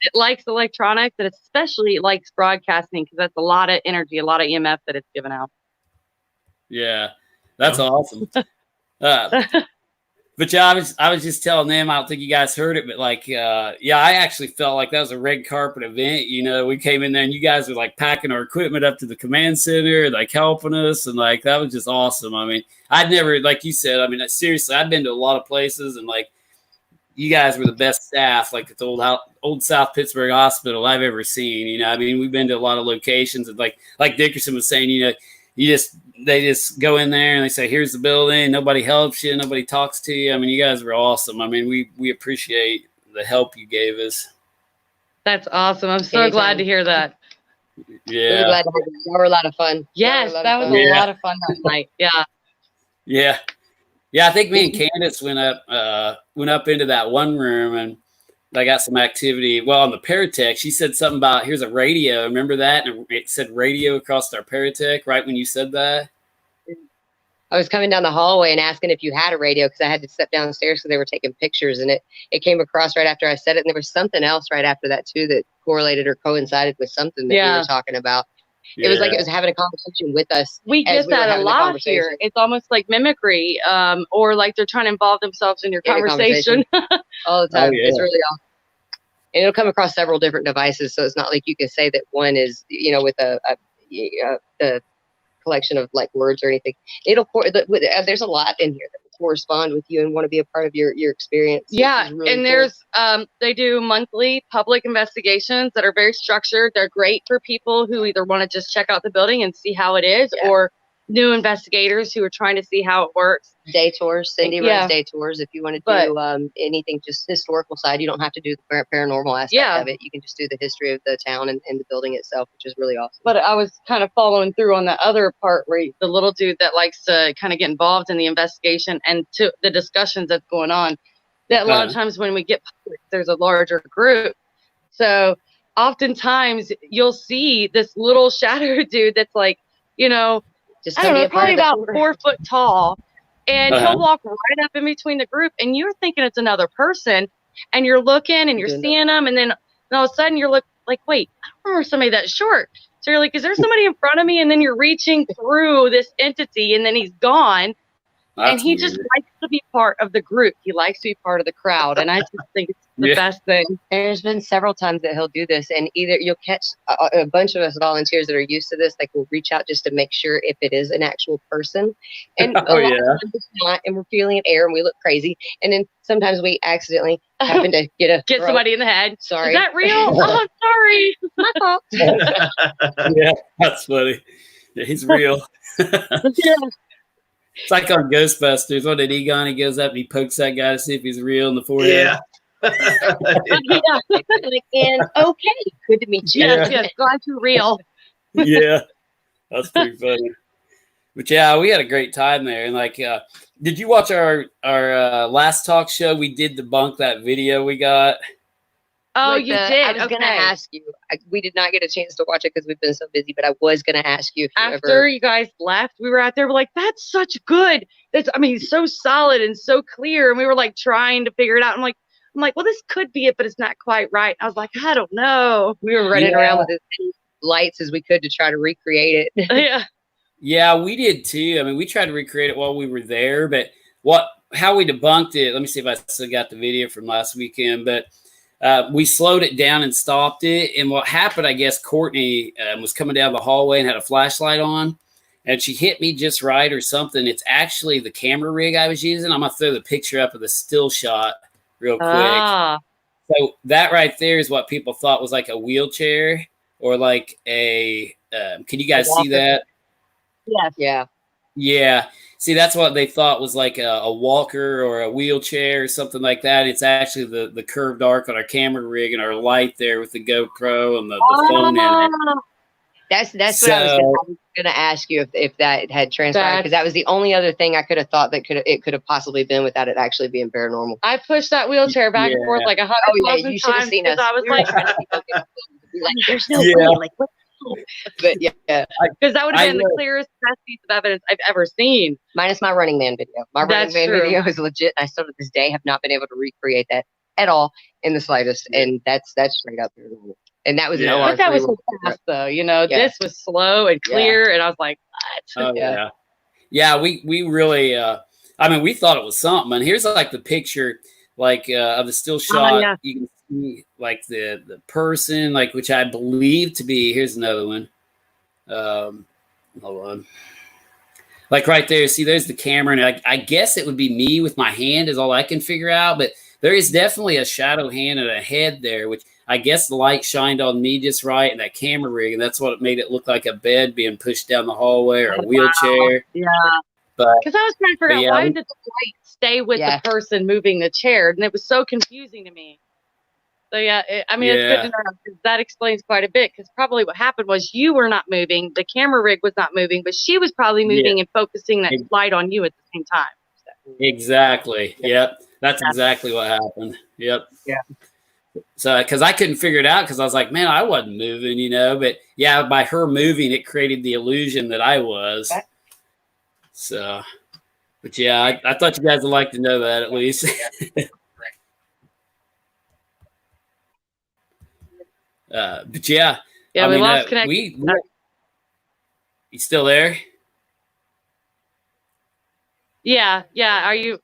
It likes electronics, and especially likes broadcasting because that's a lot of energy, a lot of EMF that it's giving out. Yeah. That's awesome. But yeah, I was just telling them, I don't think you guys heard it, but I actually felt like that was a red carpet event. We came in there and you guys were like packing our equipment up to the command center, like helping us. And like, that was just awesome. I mean, I'd never, like you said, I mean, seriously, I've been to a lot of places and like, you guys were the best staff, like at the old South Pittsburgh Hospital I've ever seen. I mean, we've been to a lot of locations and like Dickerson was saying, they just go in there and they say, here's the building. Nobody helps you. Nobody talks to you. I mean, you guys were awesome. I mean, we appreciate the help you gave us. That's awesome. I'm so glad to hear that. Yeah. Really glad to have you. Y'all were a lot of fun. Yes, that was a lot of fun that night. Yeah. Yeah. Yeah. I think me and Candace went up into that one room and I got some activity. Well, on the Paratech, she said something about here's a radio. Remember that? And it said radio across our Paratech right when you said that. I was coming down the hallway and asking if you had a radio because I had to step downstairs because they were taking pictures, and it came across right after I said it. And there was something else right after that too that correlated or coincided with something that we were talking about. It was like it was having a conversation with us. We get that a lot here. It's almost like mimicry, or like they're trying to involve themselves in your conversation. All the time. Oh, yeah. It's really awesome. And it'll come across several different devices, so it's not like you can say that one is, with a collection of like words or anything. There's a lot in here that will correspond with you and want to be a part of your experience. Yeah, really and cool. there's they do monthly public investigations that are very structured. They're great for people who either want to just check out the building and see how it is, or new investigators who are trying to see how it works. Day tours. Cindy runs day tours. If you want to do anything just historical side, you don't have to do the paranormal aspect of it. You can just do the history of the town and the building itself, which is really awesome. But I was kind of following through on the other part where the little dude that likes to kind of get involved in the investigation and to the discussions that's going on. That a lot of times when we get public, there's a larger group. So oftentimes you'll see this little shadow dude that's like, Just I don't know, probably about 4 foot tall. And he'll walk right up in between the group and you're thinking it's another person and you're looking and you're seeing them. And then all of a sudden you're like, wait, I don't remember somebody that short. So you're like, is there somebody in front of me? And then you're reaching through this entity and then he's gone. And he just likes to be part of the group. He likes to be part of the crowd. And I just think it's the best thing. There's been several times that he'll do this, and either you'll catch a bunch of us volunteers that are used to this, like we'll reach out just to make sure if it is an actual person. And a lot of times it's not, and we're feeling an air and we look crazy. And then sometimes we accidentally happen to get somebody in the head. Sorry. Is that real? Oh, sorry. My fault. Yeah, that's funny. Yeah, he's real. It's like on Ghostbusters. What did Egon? He goes up and he pokes that guy to see if he's real in the forehead. Yeah. And okay, good to meet you. Yes, glad you're real. Yeah, that's pretty funny. But yeah, we had a great time there. And like, did you watch our last talk show? We did debunk that video we got. Oh, With you the- did. I was gonna Okay. ask you. We did not get a chance to watch it because we've been so busy. But I was gonna ask you if you After ever. you guys left, we were out there. We're like, that's such good. I mean, so solid and so clear. And we were like trying to figure it out. I'm like, well, this could be it, but it's not quite right. I was like, I don't know. We were running around with as many lights as we could to try to recreate it. Yeah. Yeah, we did too. I mean, we tried to recreate it while we were there, but how we debunked it, let me see if I still got the video from last weekend, but we slowed it down and stopped it. And what happened, I guess, Courtney was coming down the hallway and had a flashlight on, and she hit me just right or something. It's actually the camera rig I was using. I'm going to throw the picture up of the still shot real quick. Ah. So that right there is what people thought was like a wheelchair or like a can you guys see that? Yes. Yeah. Yeah. See, that's what they thought was like a walker or a wheelchair or something like that. It's actually the curved arc on our camera rig and our light there with the GoPro and the phone in it. That's what I was gonna ask you if that had transpired, because that was the only other thing I could have thought that it could have possibly been without it actually being paranormal. I pushed that wheelchair back and forth like 100,000 you should have times seen us. because I was We were like, trying to be like, there's no Yeah. way. Like, what? But yeah, because that would have been the clearest, best piece of evidence I've ever seen. minus my Running Man video. My Running Man video is legit. I still to this day have not been able to recreate that at all in the slightest, and that's straight up paranormal. And that was an OR. But that was so fast, though. You know, this was slow and clear, and I was like, what? Oh, yeah. Yeah, we really, I mean, we thought it was something. And here's like the picture, like of the still shot. Yeah. You can see like the person, like which I believe to be. Here's another one. Hold on. Like right there. See, there's the camera, and I guess it would be me with my hand is all I can figure out. But there is definitely a shadow hand and a head there, which I guess the light shined on me just right, and that camera rig, and that's what made it look like a bed being pushed down the hallway or a wheelchair. Yeah. But because I was trying to figure out why did the light stay with the person moving the chair, and it was so confusing to me. So it's good to know because that explains quite a bit. Because probably what happened was you were not moving, the camera rig was not moving, but she was probably moving and focusing that light on you at the same time. So. Exactly. Yep. That's exactly what happened. Yep. Yeah. So, because I couldn't figure it out because I was like, man, I wasn't moving, but by her moving, it created the illusion that I was. So, but I thought you guys would like to know that at least. But I mean, we lost connection. You still there? Yeah.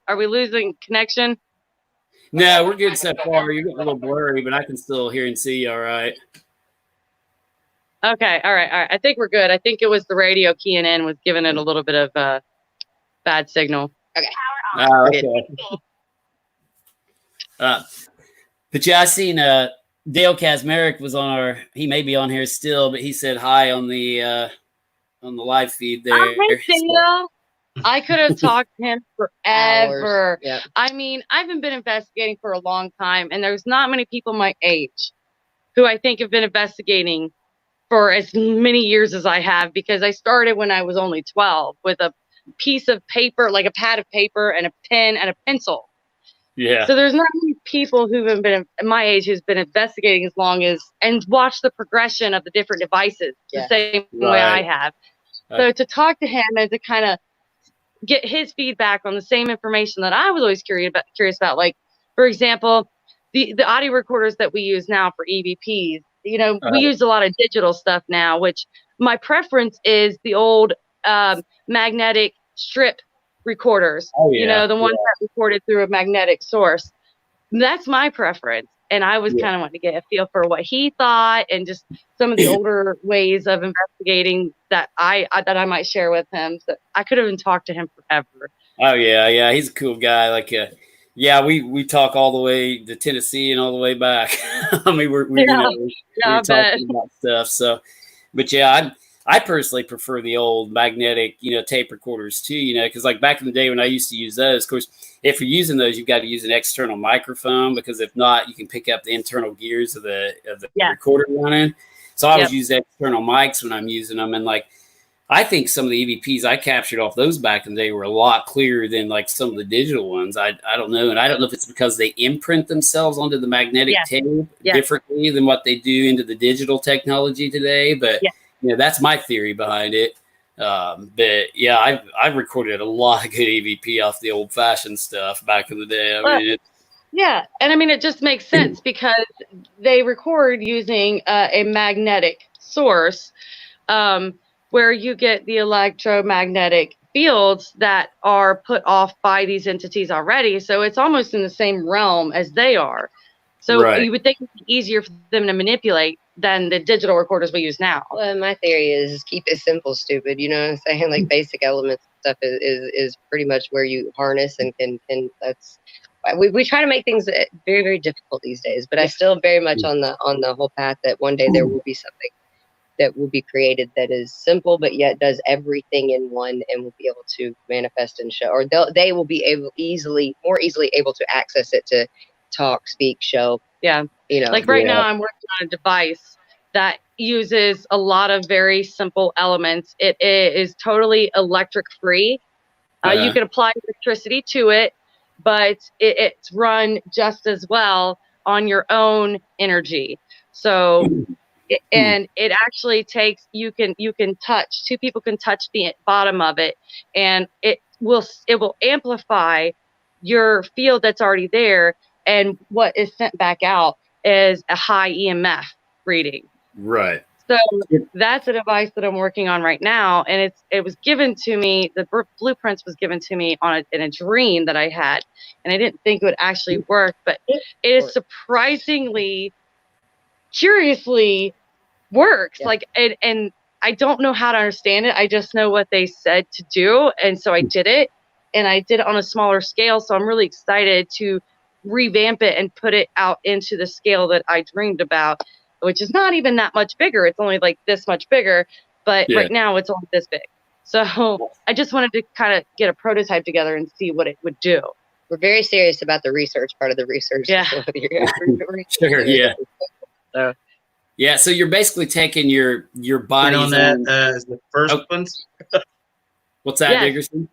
Are we losing connection? No, we're good so far. You're getting a little blurry, but I can still hear and see you all right. Okay. All right. I think we're good. I think it was the radio keying in was giving it a little bit of bad signal. Okay. Okay. But I seen Dale Kazmarek was on he may be on here still, but he said hi on the live feed there. Hi, Dale. I could have talked to him forever. Yeah. I mean, I've been investigating for a long time, and there's not many people my age who I think have been investigating for as many years as I have, because I started when I was only 12 with a piece of paper, like a pad of paper and a pen and a pencil. Yeah. So there's not many people who have been my age who's been investigating as long as and watch the progression of the different devices the same way I have. So to talk to him and to kind of get his feedback on the same information that I was always curious about, like, for example, the audio recorders that we use now for EVPs, we use a lot of digital stuff now, which my preference is the old magnetic strip recorders, the ones that recorded through a magnetic source. That's my preference. And I was kind of wanting to get a feel for what he thought and just some of the older ways of investigating that I might share with him. So I could have even talked to him forever. Oh yeah, he's a cool guy. Like, we talk all the way to Tennessee and all the way back. I mean, we're talking about stuff. So, but I personally prefer the old magnetic, tape recorders too, because like back in the day when I used to use those, of course, if you're using those, you've got to use an external microphone, because if not, you can pick up the internal gears of the recorder running. So I always use external mics when I'm using them. And like, I think some of the EVPs I captured off those back in the day were a lot clearer than like some of the digital ones. I don't know. And I don't know if it's because they imprint themselves onto the magnetic tape differently than what they do into the digital technology today. But that's my theory behind it. But yeah, I've recorded a lot of good EVP off the old fashioned stuff back in the day. I mean, yeah. And I mean, it just makes sense because they record using a magnetic source, where you get the electromagnetic fields that are put off by these entities already. So it's almost in the same realm as they are. So you would think it'd be easier for them to manipulate than the digital recorders we use now. Well, my theory is keep it simple, stupid. You know what I'm saying? Like basic elements stuff is pretty much where you harness and that's we try to make things very, very difficult these days, but I still very much on the whole path that one day there will be something that will be created that is simple, but yet does everything in one and will be able to manifest and show, or they will be more easily able to access it to talk, speak, show. Yeah. You know, like right now I'm working on a device that uses a lot of very simple elements. It is totally electric free. You can apply electricity to it, but it's run just as well on your own energy. So, and it actually takes, you can touch, two people can touch the bottom of it, and it will amplify your field that's already there. And what is sent back out is a high EMF reading. Right. So that's a device that I'm working on right now, and it was given to me. The blueprints was given to me in a dream that I had, and I didn't think it would actually work, but it is surprisingly, curiously works. Yeah. Like, and I don't know how to understand it. I just know what they said to do, and so I did it, and I did it on a smaller scale. So I'm really excited to revamp it and put it out into the scale that I dreamed about, which is not even that much bigger. It's only like this much bigger, but right now it's only this big. So I just wanted to kind of get a prototype together and see what it would do. We're very serious about the research part of the research. Yeah. Sure. Yeah. Yeah. So you're basically taking your body on that as the first ones. What's that, Dickerson?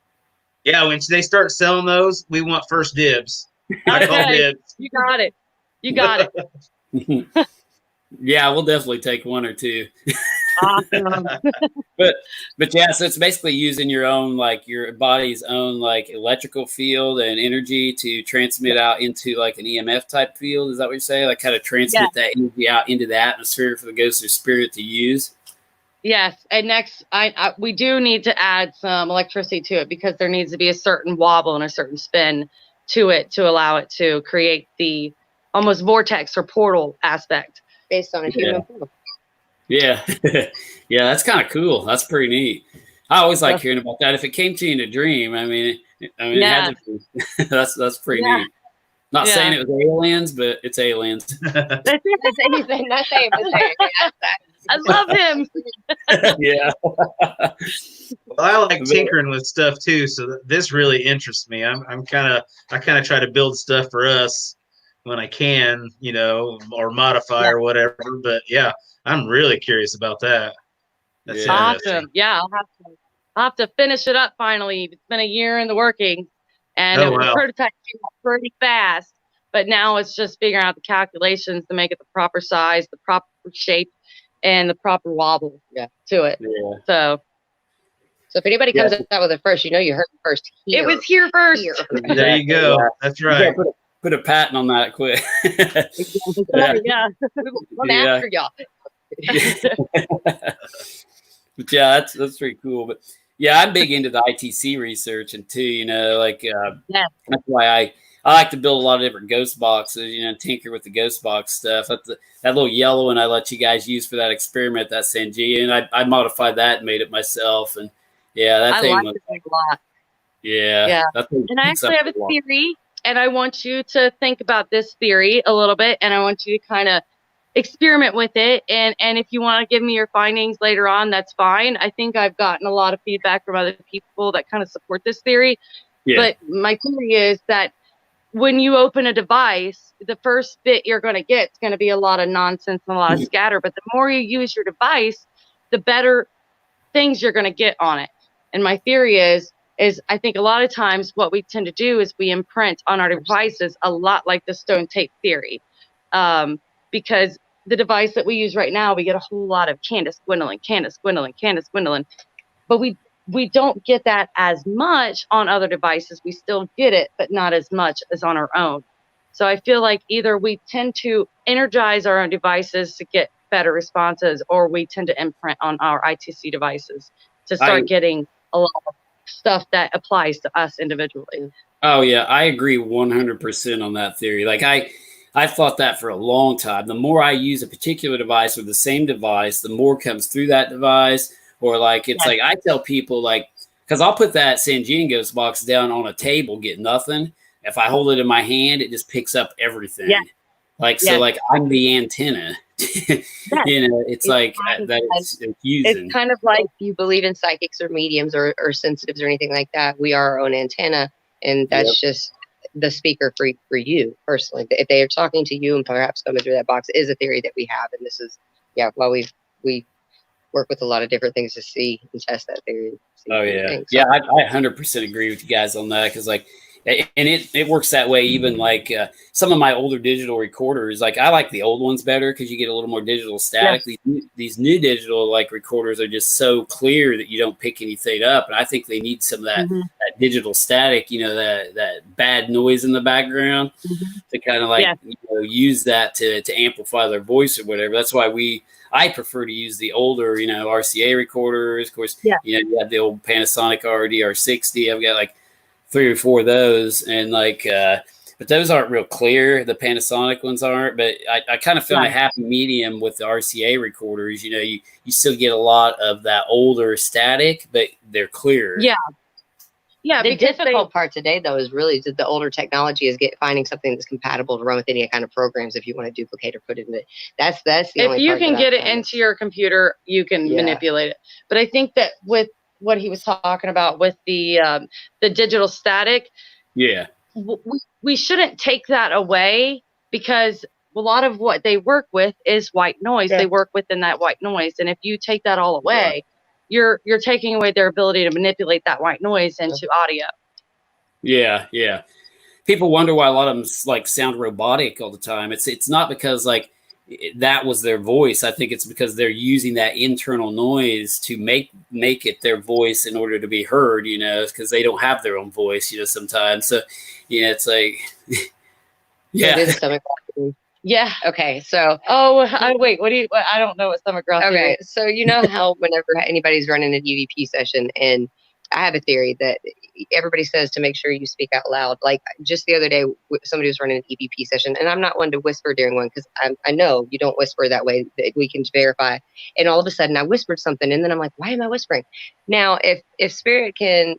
Yeah, when they start selling those, we want first dibs. I call dibs. You got it. You got it. Yeah, we'll definitely take one or two. Awesome. but yeah, so it's basically using your own, like your body's own like electrical field and energy to transmit out into like an EMF type field. Is that what you're saying? Like kind of transmit that energy out into the atmosphere for the ghost or spirit to use? Yes. And next, we do need to add some electricity to it because there needs to be a certain wobble and a certain spin to it to allow it to create the almost vortex or portal aspect. Based on a human portal. Yeah. Yeah, that's kind of cool. That's pretty neat. I always like hearing about that. If it came to you in a dream, I mean, it had to be. That's pretty neat. Not saying it was aliens, but it's aliens. That's anything. Not saying I love him. Yeah. Well, I like tinkering with stuff too, so this really interests me. I kind of try to build stuff for us when I can, you know, or modify or whatever. But yeah, I'm really curious about that. That's awesome. Yeah, I'll have to finish it up finally. It's been a year in the working, and the prototype came out pretty fast. But now it's just figuring out the calculations to make it the proper size, the proper shape, and the proper wobble to it. Yeah. So if anybody comes out with it first, you know you heard it first here. It was here first. There you go. Yeah. That's right. Put a patent on that quick. Yeah. I'm after y'all. But yeah, that's pretty cool. But yeah, I'm big into the ITC research and too, you know, like that's why I like to build a lot of different ghost boxes, you know, tinker with the ghost box stuff. That little yellow one I let you guys use for that experiment, that Sanjia, and I modified that and made it myself. And yeah, that thing was a lot. Yeah. And I actually have a theory, and I want you to think about this theory a little bit, and I want you to kind of experiment with it. And if you want to give me your findings later on, that's fine. I think I've gotten a lot of feedback from other people that kind of support this theory. Yeah. But my theory is that when you open a device, the first bit you're going to get is going to be a lot of nonsense and a lot of scatter. But the more you use your device, the better things you're going to get on it. And my theory is I think a lot of times what we tend to do is we imprint on our devices a lot like the stone tape theory. Because the device that we use right now, we get a whole lot of Candace Gwendolyn, but we don't get that as much on other devices. We still get it, but not as much as on our own. So I feel like either we tend to energize our own devices to get better responses, or we tend to imprint on our ITC devices to start getting a lot of stuff that applies to us individually. Oh yeah, I agree 100% on that theory. Like I've thought that for a long time. The more I use a particular device or the same device, the more comes through that device. Or like, it's like I tell people, like, because I'll put that San Gingos box down on a table, get nothing. If I hold it in my hand, it just picks up everything. Yeah. Like, so like I'm the antenna. You know, it's like that it's using. It's kind of like if you believe in psychics or mediums or sensitives or anything like that, we are our own antenna. And that's just the speaker for you personally. If they are talking to you and perhaps coming through that box is a theory that we have. And this is, well, we work with a lot of different things to see and test that theory. Oh yeah. Yeah. I 100% agree with you guys on that. Cause like, and it works that way. Even like some of my older digital recorders, like I like the old ones better because you get a little more digital static. Yeah. These new digital like recorders are just so clear that you don't pick anything up. And I think they need some of that, that digital static, you know, that bad noise in the background to kind of like you know, use that to amplify their voice or whatever. That's why I prefer to use the older, you know, RCA recorders. Of course, you know, you have the old Panasonic RDR60. I've got like 3 or 4 of those, and like, but those aren't real clear. The Panasonic ones aren't, but I kind of found a happy medium with the RCA recorders. You know, you still get a lot of that older static, but they're clear. Yeah, the difficult part today, though, is really that the older technology is finding something that's compatible to run with any kind of programs if you want to duplicate or put it in it. That's the only part. If you can get it into your computer, you can manipulate it. But I think that with what he was talking about with the digital static, we shouldn't take that away, because a lot of what they work with is white noise. They work within that white noise, and if you take that all away, you're taking away their ability to manipulate that white noise into audio. Yeah. People wonder why a lot of them like sound robotic all the time. It's not because like that was their voice. I think it's because they're using that internal noise to make it their voice in order to be heard, you know, because they don't have their own voice, you know, sometimes. So, yeah, it's like, Yeah. Okay. So. Wait. I don't know what stomach growth is. Okay. So you know how whenever anybody's running an EVP session, and I have a theory that everybody says to make sure you speak out loud. Like just the other day, somebody was running an EVP session, and I'm not one to whisper during one because I know you don't whisper that way. That we can verify. And all of a sudden, I whispered something, and then I'm like, why am I whispering? Now, if spirit can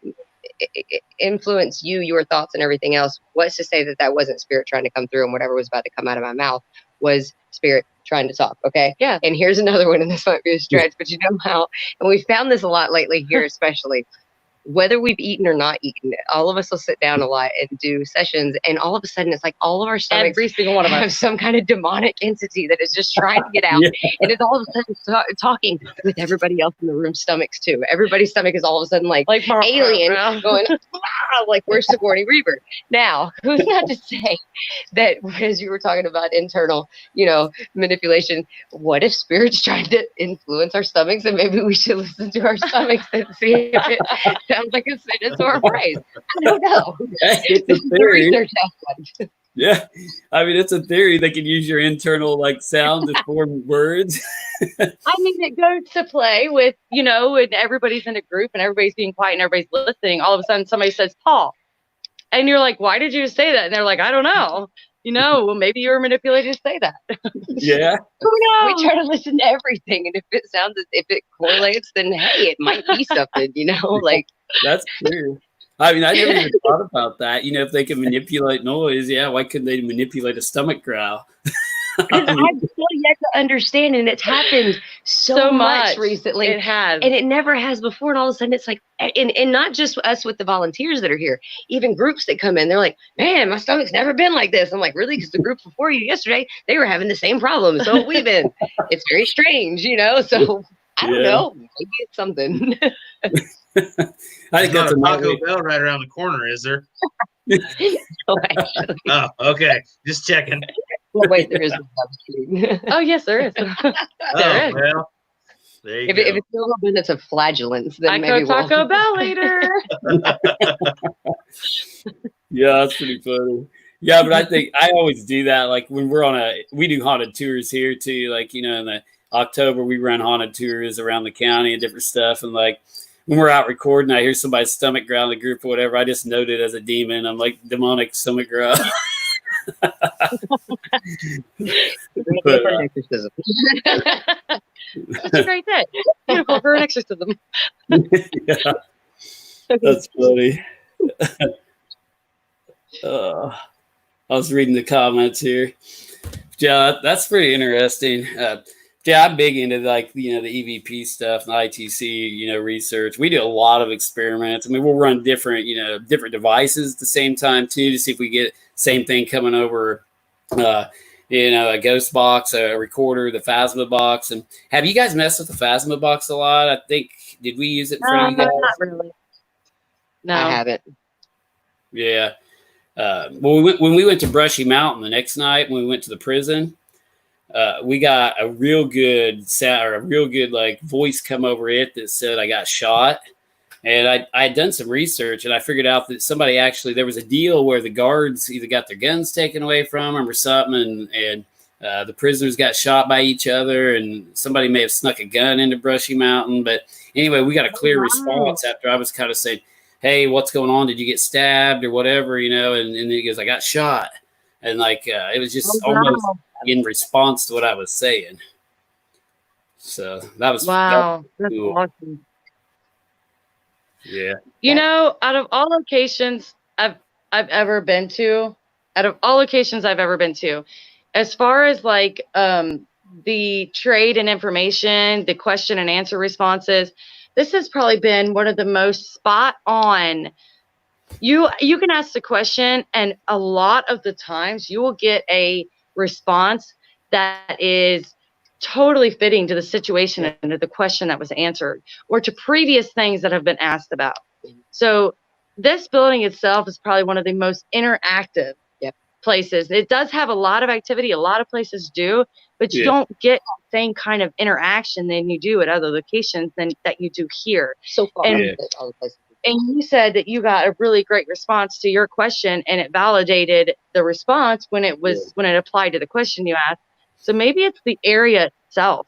influence your thoughts and everything else, what's to say that wasn't spirit trying to come through, and whatever was about to come out of my mouth was spirit trying to talk? Okay. Yeah. And here's another one, and this might be a stretch, but you know how, and we found this a lot lately here, especially whether we've eaten or not eaten, all of us will sit down a lot and do sessions, and all of a sudden it's like all of our stomachs, every single one of us, have some kind of demonic entity that is just trying to get out. And it's all of a sudden talking with everybody else in the room's stomachs too. Everybody's stomach is all of a sudden like alien going like where's Sigourney Weaver. Now, who's not to say that, as you were talking about internal, you know, manipulation, what if spirit's trying to influence our stomachs, and maybe we should listen to our stomachs and see if it sounds like a sentence or a phrase. I don't know. It's a theory. Yeah. I mean, it's a theory. They can use your internal like sound to form words. I mean, it goes to play with, you know, and everybody's in a group and everybody's being quiet and everybody's listening. All of a sudden somebody says Paul. And you're like, why did you say that? And they're like, I don't know. You know, well, maybe you were manipulated to say that. Yeah. Who knows? We try to listen to everything. And if it correlates, then hey, it might be something, you know, like. That's true. I mean, I never even thought about that. You know, if they can manipulate noise, why couldn't they manipulate a stomach growl? Because I'm still yet to understand, and it's happened so much recently. It has. And it never has before. And all of a sudden it's like, and not just us with the volunteers that are here, even groups that come in, they're like, man, my stomach's never been like this. I'm like, really? Because the group before you yesterday, they were having the same problem. So have we been. It's very strange, you know? So I don't know. Maybe it's something. I think There's not that's a a Taco Bell right around the corner, is there? No, actually. Oh, okay. Just checking. Oh, wait, there is one down the street. Oh, yes, there is. Oh, There is. well, there you If go. it's still abundance of flagellants, then I maybe go Taco Bell later. Yeah, that's pretty funny. Yeah, but I think I always do that. Like when we do haunted tours here too. Like, you know, in the October, we run haunted tours around the county and different stuff. And like when we're out recording, I hear somebody's stomach growl in the group or whatever. I just note it as a demon. I'm like, demonic stomach growl. for an exorcism. That's a great day. Beautiful for an exorcism. Yeah, that's funny. I was reading the comments here. Yeah, that's pretty interesting. Yeah, I'm big into like, you know, the EVP stuff and ITC, you know, research. We do a lot of experiments. I mean, we'll run different devices at the same time too, to see if we get same thing coming over, you know, a ghost box, a recorder, the Phasma box. And have you guys messed with the Phasma box a lot? I think, did we use it for you guys? Not really. No. I haven't. Yeah. Well, when we went to Brushy Mountain the next night, when we went to the prison, we got a real good sound, or a real good like voice come over it that said I got shot. And I had done some research and I figured out that somebody actually, there was a deal where the guards either got their guns taken away from them or something. And the prisoners got shot by each other, and somebody may have snuck a gun into Brushy Mountain. But anyway, we got a clear response after I was kind of saying, hey, what's going on? Did you get stabbed or whatever, you know? And he goes, I got shot. And like, it was just almost in response to what I was saying. So that was Wow. That's That's cool. awesome. Yeah. You know, out of all locations I've ever been to, as far as like the trade and information, the question and answer responses, this has probably been one of the most spot on. You can ask the question, and a lot of the times you will get a response that is totally fitting to the situation and to the question that was answered, or to previous things that have been asked about. So this building itself is probably one of the most interactive places. It does have a lot of activity. A lot of places do, but you don't get the same kind of interaction than you do at other locations than that you do here. So far, And all the places. And you said that you got a really great response to your question, and it validated the response when it applied to the question you asked. So maybe it's the area itself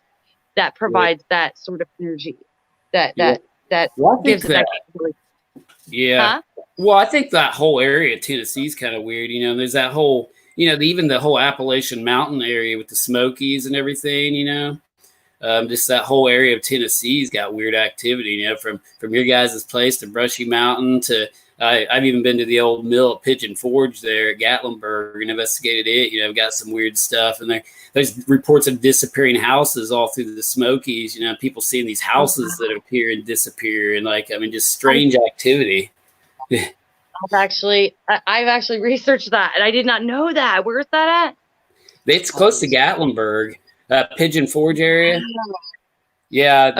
that provides that sort of energy that gives it that capability. Yeah. Huh? Well, I think that whole area of Tennessee is kind of weird. You know, there's that whole, you know, even the whole Appalachian Mountain area with the Smokies and everything, you know. Just that whole area of Tennessee's got weird activity, you know, from your guys' place to Brushy Mountain to I've even been to the old mill at Pigeon Forge there at Gatlinburg and investigated it. You know, got some weird stuff, and there's reports of disappearing houses all through the Smokies. You know, people seeing these houses that appear and disappear, and like, I mean, just strange activity. I've actually researched that, and I did not know that. Where's that at? It's close to Gatlinburg, Pigeon Forge area. Yeah,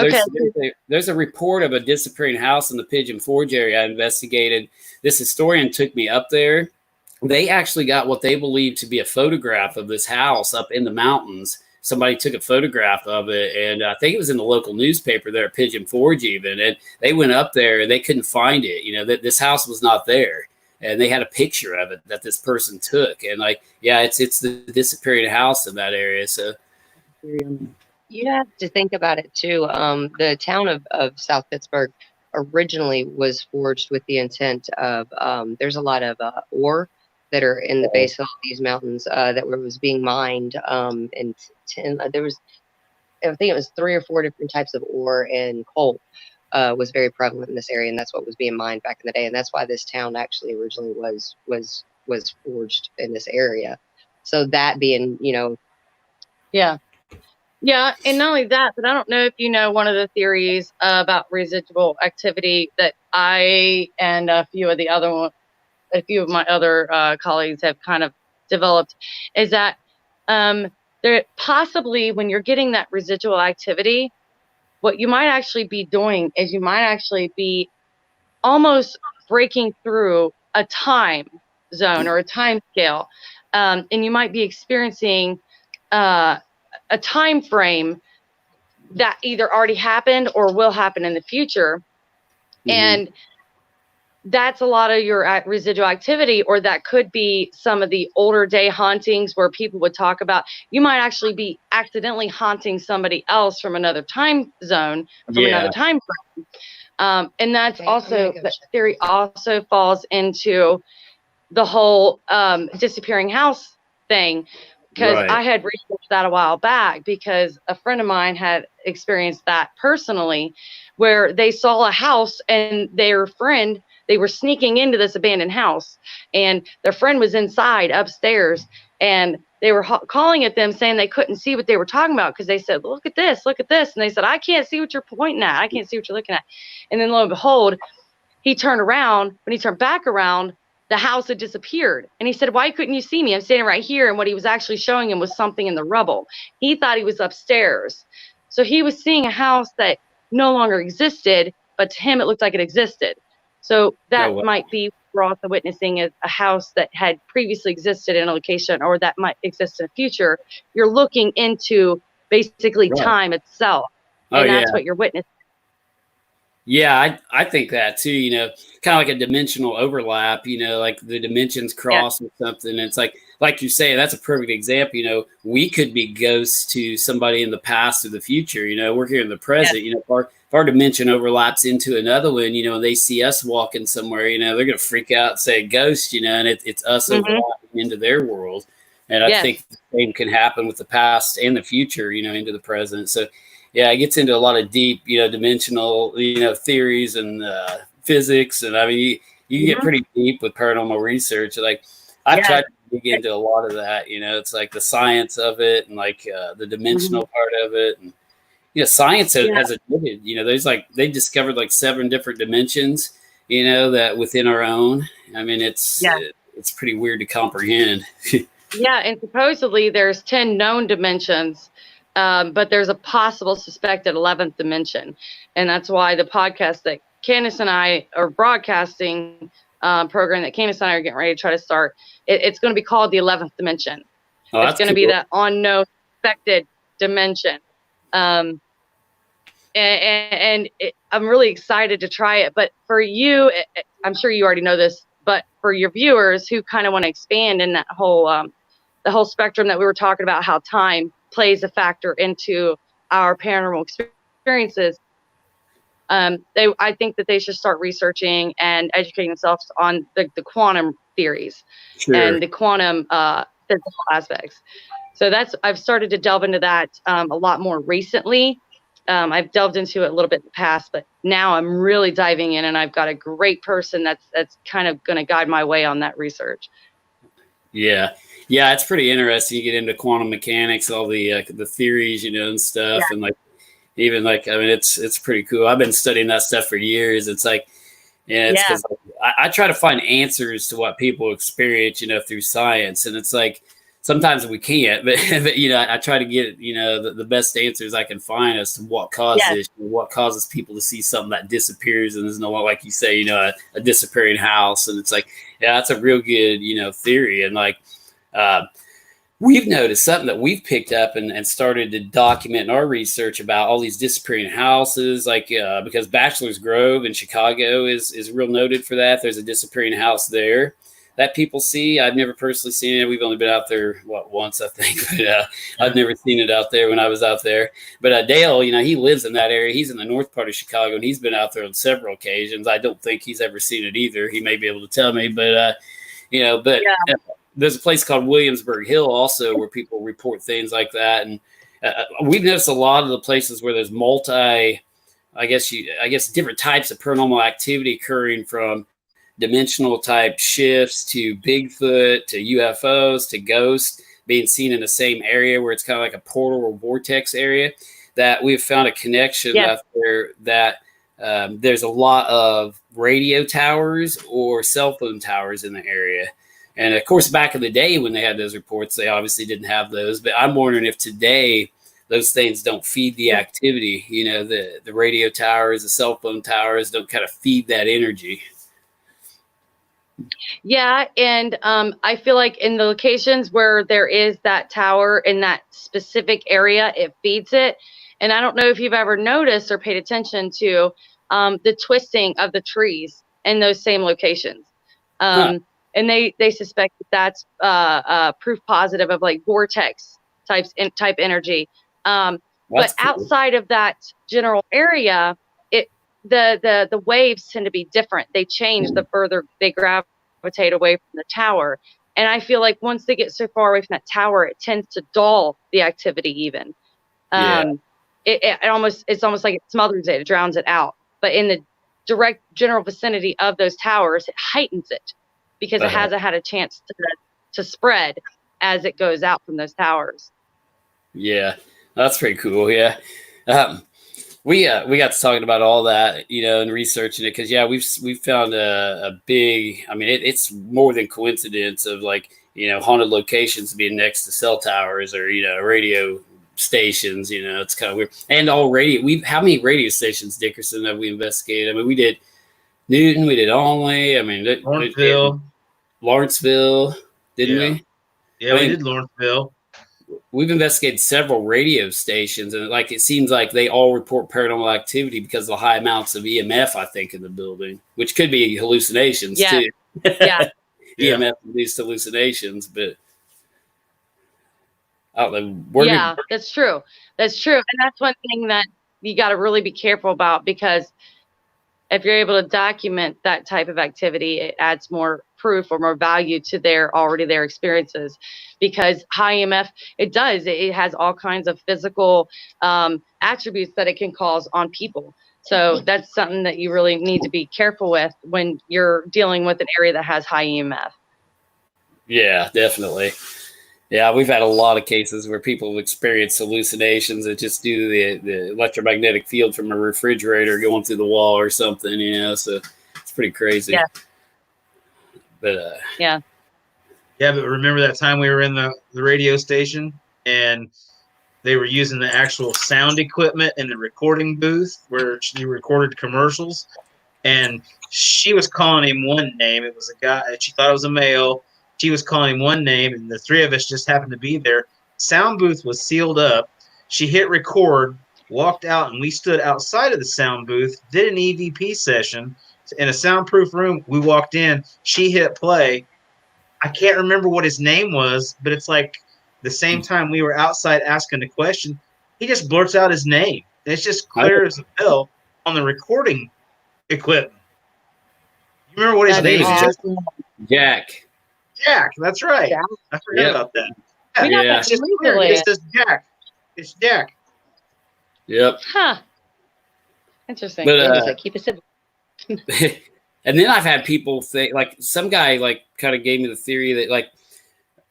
there's a report of a disappearing house in the Pigeon Forge area I investigated. This historian took me up there. They actually got what they believe to be a photograph of this house up in the mountains. Somebody took a photograph of it, and I think it was in the local newspaper there at Pigeon Forge even. And they went up there and they couldn't find it. You know, that this house was not there. And they had a picture of it that this person took. And like, yeah, it's the disappearing house in that area. So you have to think about it too. The town of South Pittsburgh originally was forged with the intent of there's a lot of ore that are in the base of these mountains that was being mined. And there was, I think it was 3 or 4 different types of ore, and coal was very prevalent in this area, and that's what was being mined back in the day. And that's why this town actually originally was forged in this area. So that being, you know, Yeah, and not only that, but I don't know if you know one of the theories about residual activity that I and a few of my other colleagues have kind of developed, is that there possibly when you're getting that residual activity, what you might actually be doing is you might actually be almost breaking through a time zone or a time scale. And you might be experiencing a time frame that either already happened or will happen in the future. And that's a lot of your residual activity, or that could be some of the older day hauntings where people would talk about, you might actually be accidentally haunting somebody else from another time zone, from another time frame. And that's also, that theory also falls into the whole disappearing house thing, because I had researched that a while back, because a friend of mine had experienced that personally, where they saw a house and their friend, they were sneaking into this abandoned house, and their friend was inside upstairs, and they were calling at them saying they couldn't see what they were talking about, because they said, look at this, look at this. And they said, I can't see what you're pointing at. I can't see what you're looking at. And then lo and behold, he turned around. When he turned back around, the house had disappeared. And he said, why couldn't you see me? I'm standing right here. And what he was actually showing him was something in the rubble. He thought he was upstairs. So he was seeing a house that no longer existed, but to him, it looked like it existed. So that might be, we're also witnessing a house that had previously existed in a location, or that might exist in the future. You're looking into basically time itself. And that's what you're witnessing. Yeah, I think that too, you know, kind of like a dimensional overlap, you know, like the dimensions cross or something. And it's like you say, that's a perfect example. You know, we could be ghosts to somebody in the past or the future. You know, we're here in the present. You know, if our dimension overlaps into another one, you know, and they see us walking somewhere, you know, they're going to freak out and say ghost, you know, and it's us overlapping into their world. And I think the same can happen with the past and the future, you know, into the present. So, yeah, it gets into a lot of deep, you know, dimensional, you know, theories and physics. And I mean, you get pretty deep with paranormal research. Like, I've tried to dig into a lot of that, you know, it's like the science of it and like the dimensional part of it. And, you know, science has admitted, you know, they discovered like 7 different dimensions, you know, that within our own. I mean, it's pretty weird to comprehend. And supposedly there's 10 known dimensions. But there's a possible suspected 11th dimension. And that's why the podcast that Candace and I are broadcasting program that Candace and I are getting ready to try to start, it's going to be called the 11th dimension. It's going to be that unknown suspected dimension. I'm really excited to try it. But for you, I'm sure you already know this, but for your viewers who kind of want to expand in that whole, the whole spectrum that we were talking about, how time plays a factor into our paranormal experiences. I think that they should start researching and educating themselves on the quantum theories and the quantum physical aspects. So I've started to delve into that a lot more recently. I've delved into it a little bit in the past, but now I'm really diving in, and I've got a great person that's kind of going to guide my way on that research. Yeah, it's pretty interesting. You get into quantum mechanics, all the theories, you know, and stuff, and like even like I mean, it's pretty cool. I've been studying that stuff for years. It's like, it's because I try to find answers to what people experience, you know, through science, and it's like sometimes we can't, but you know, I try to get, you know, the best answers I can find as to what causes what causes people to see something that disappears, and there's no, like you say, you know, a disappearing house, and it's like, that's a real good, you know, theory. And like we've noticed something that we've picked up and started to document in our research about all these disappearing houses, like because Bachelor's Grove in Chicago is real noted for that. There's a disappearing house there that people see. I've never personally seen it. We've only been out there once, I think, but I've never seen it out there when I was out there. But Dale, you know, he lives in that area. He's in the north part of Chicago, and he's been out there on several occasions. I don't think he's ever seen it either. He may be able to tell me, but you know, but there's a place called Williamsburg Hill also where people report things like that. And we've noticed a lot of the places where there's I guess different types of paranormal activity occurring, from dimensional type shifts to Bigfoot to UFOs to ghosts being seen in the same area, where it's kind of like a portal or vortex area, that we've found a connection out there that there's a lot of radio towers or cell phone towers in the area. And of course, back in the day when they had those reports, they obviously didn't have those. But I'm wondering if today those things don't feed the activity. You know, the radio towers, the cell phone towers don't kind of feed that energy. Yeah, and I feel like in the locations where there is that tower in that specific area, it feeds it. And I don't know if you've ever noticed or paid attention to the twisting of the trees in those same locations. And they suspect that that's proof positive of like vortex type energy. But Cool. outside of that general area, the waves tend to be different. They change the further they gravitate away from the tower. And I feel like once they get so far away from that tower, it tends to dull the activity even. It's almost like it smothers it drowns it out. But in the direct general vicinity of those towers, it heightens it because it hasn't had a chance to spread as it goes out from those towers. Yeah, that's pretty cool. Yeah. We got to talking about all that, you know, and researching it because we've found a big. I mean, it's more than coincidence of like, you know, haunted locations being next to cell towers or, you know, radio stations. You know, it's kind of weird. And all radio. How many radio stations, Dickerson, have we investigated? I mean, we did Newton, we did Olney. I mean, Lawrenceville, didn't we? Yeah, we did Lawrenceville. We've investigated several radio stations, and like it seems like they all report paranormal activity because of the high amounts of EMF, I think, in the building, which could be hallucinations too. Yeah. EMF induced hallucinations, but I don't know. That's true. That's true. And that's one thing that you got to really be careful about, because if you're able to document that type of activity, it adds more proof or more value to their experiences, because high EMF, it has all kinds of physical attributes that it can cause on people. So that's something that you really need to be careful with when you're dealing with an area that has high EMF. Yeah, definitely. Yeah, we've had a lot of cases where people have experienced hallucinations that just due to the electromagnetic field from a refrigerator going through the wall or something, you know, so it's pretty crazy. Yeah. But yeah, but remember that time we were in the radio station and they were using the actual sound equipment in the recording booth where she recorded commercials, and she was calling him one name. It was a guy, she thought it was a male. She was calling him one name, and the three of us just happened to be there. Sound booth was sealed up. She hit record, walked out, and we stood outside of the sound booth, did an EVP session in a soundproof room. We walked in. She hit play. I can't remember what his name was, but it's like the same time we were outside asking the question, he just blurts out his name. And it's just clear as a bell on the recording equipment. You remember what his name is? Jack. Jack, that's right. Jack. I forgot about that. Yeah. It's just clear. It says Jack. It's Jack. Yep. Huh. Interesting. But keep it simple. and then I've had people think, like, some guy like kind of gave me the theory that, like,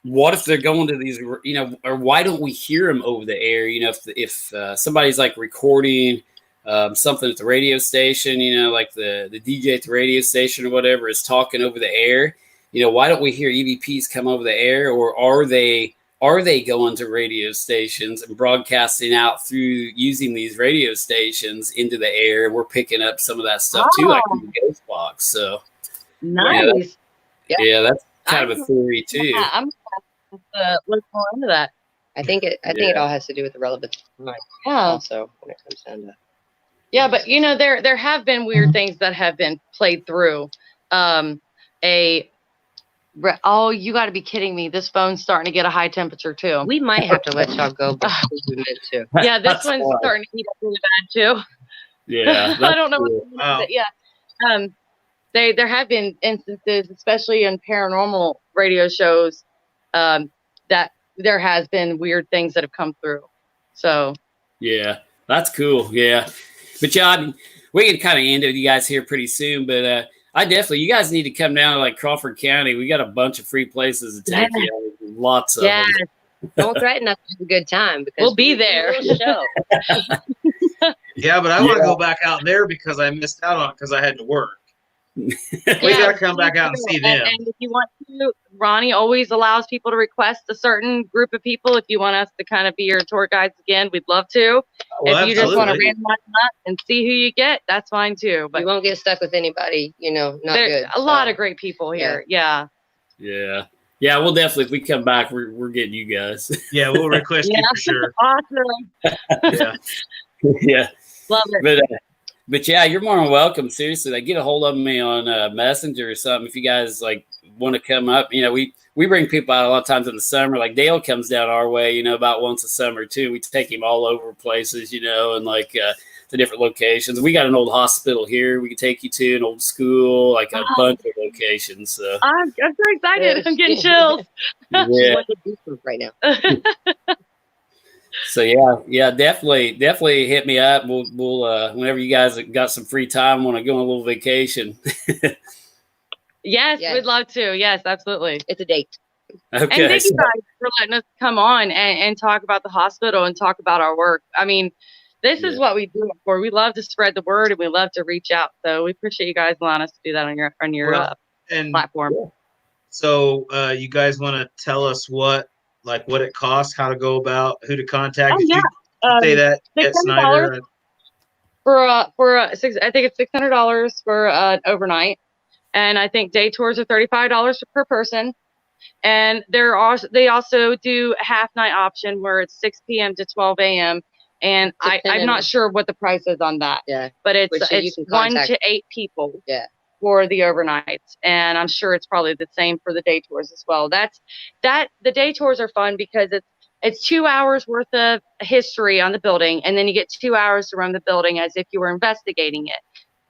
what if they're going to these, you know, or why don't we hear them over the air? You know, if somebody's like recording something at the radio station, you know, like the DJ at the radio station or whatever is talking over the air, you know, why don't we hear EVPs come over the air? Or are they going to radio stations and broadcasting out through using these radio stations into the air? We're picking up some of that stuff too, like in the ghost box. So nice. Yeah, that's kind of a theory too. Yeah, I'm gonna look more into that. I think it all has to do with the relevance of time. Yeah. Also, when it comes down to. Yeah, but you know, there have been weird things that have been played through. Oh, you got to be kidding me! This phone's starting to get a high temperature too. We might have to let y'all go before we meant to. Yeah, this one's starting to heat up really bad too. Yeah, I don't know. What yeah. There have been instances, especially in paranormal radio shows, that there has been weird things that have come through. So. Yeah, that's cool. Yeah, but yeah, I mean, we can kind of end it with you guys here pretty soon, but. You guys need to come down to like Crawford County. We got a bunch of free places to take you. Lots of them. Don't threaten us to have a good time because we'll be there. Show. Yeah, but I want to go back out there because I missed out on it because I had to work. We gotta come back out and see them. And if you want to, Ronnie always allows people to request a certain group of people. If you want us to kind of be your tour guides again, we'd love to. Well, if you just want to absolutely. randomize them up and see who you get, that's fine too. But You won't get stuck with anybody, not there's good. a lot of great people here. Yeah. Yeah, we'll definitely, if we come back, we're getting you guys. Yeah, we'll request you for sure. Awesome. Yeah. Yeah. Love it. But yeah, you're more than welcome. Seriously, like, get a hold of me on Messenger or something if you guys like want to come up. We bring people out a lot of times in the summer. Like Dale comes down our way, about once a summer too. We take him all over places, and like the different locations. We got an old hospital here we can take you to, an old school, like a bunch of locations. So I'm so excited. I'm getting chills. Yeah. Right now. So yeah, definitely hit me up. We'll whenever you guys got some free time, want to go on a little vacation. Yes, Yes. we'd love to. Yes, absolutely. It's a date. Okay. And thank you guys for letting us come on and talk about the hospital and talk about our work. I mean, this is what we do it for. We love to spread the word and we love to reach out. So we appreciate you guys allowing us to do that on your And platform. so you guys want to tell us what it costs, how to go about, who to contact? Did you say that at Snyder? I think it's $600 for overnight, and I think day tours are $35 per person. And they also do a half night option where it's 6 p.m. to 12 a.m. And I'm not sure what the price is on that. Yeah. But it's 1 to 8 people. Yeah. For the overnights, and I'm sure it's probably the same for the day tours as well. The day tours are fun because it's 2 hours worth of history on the building, and then you get 2 hours to run the building as if you were investigating it.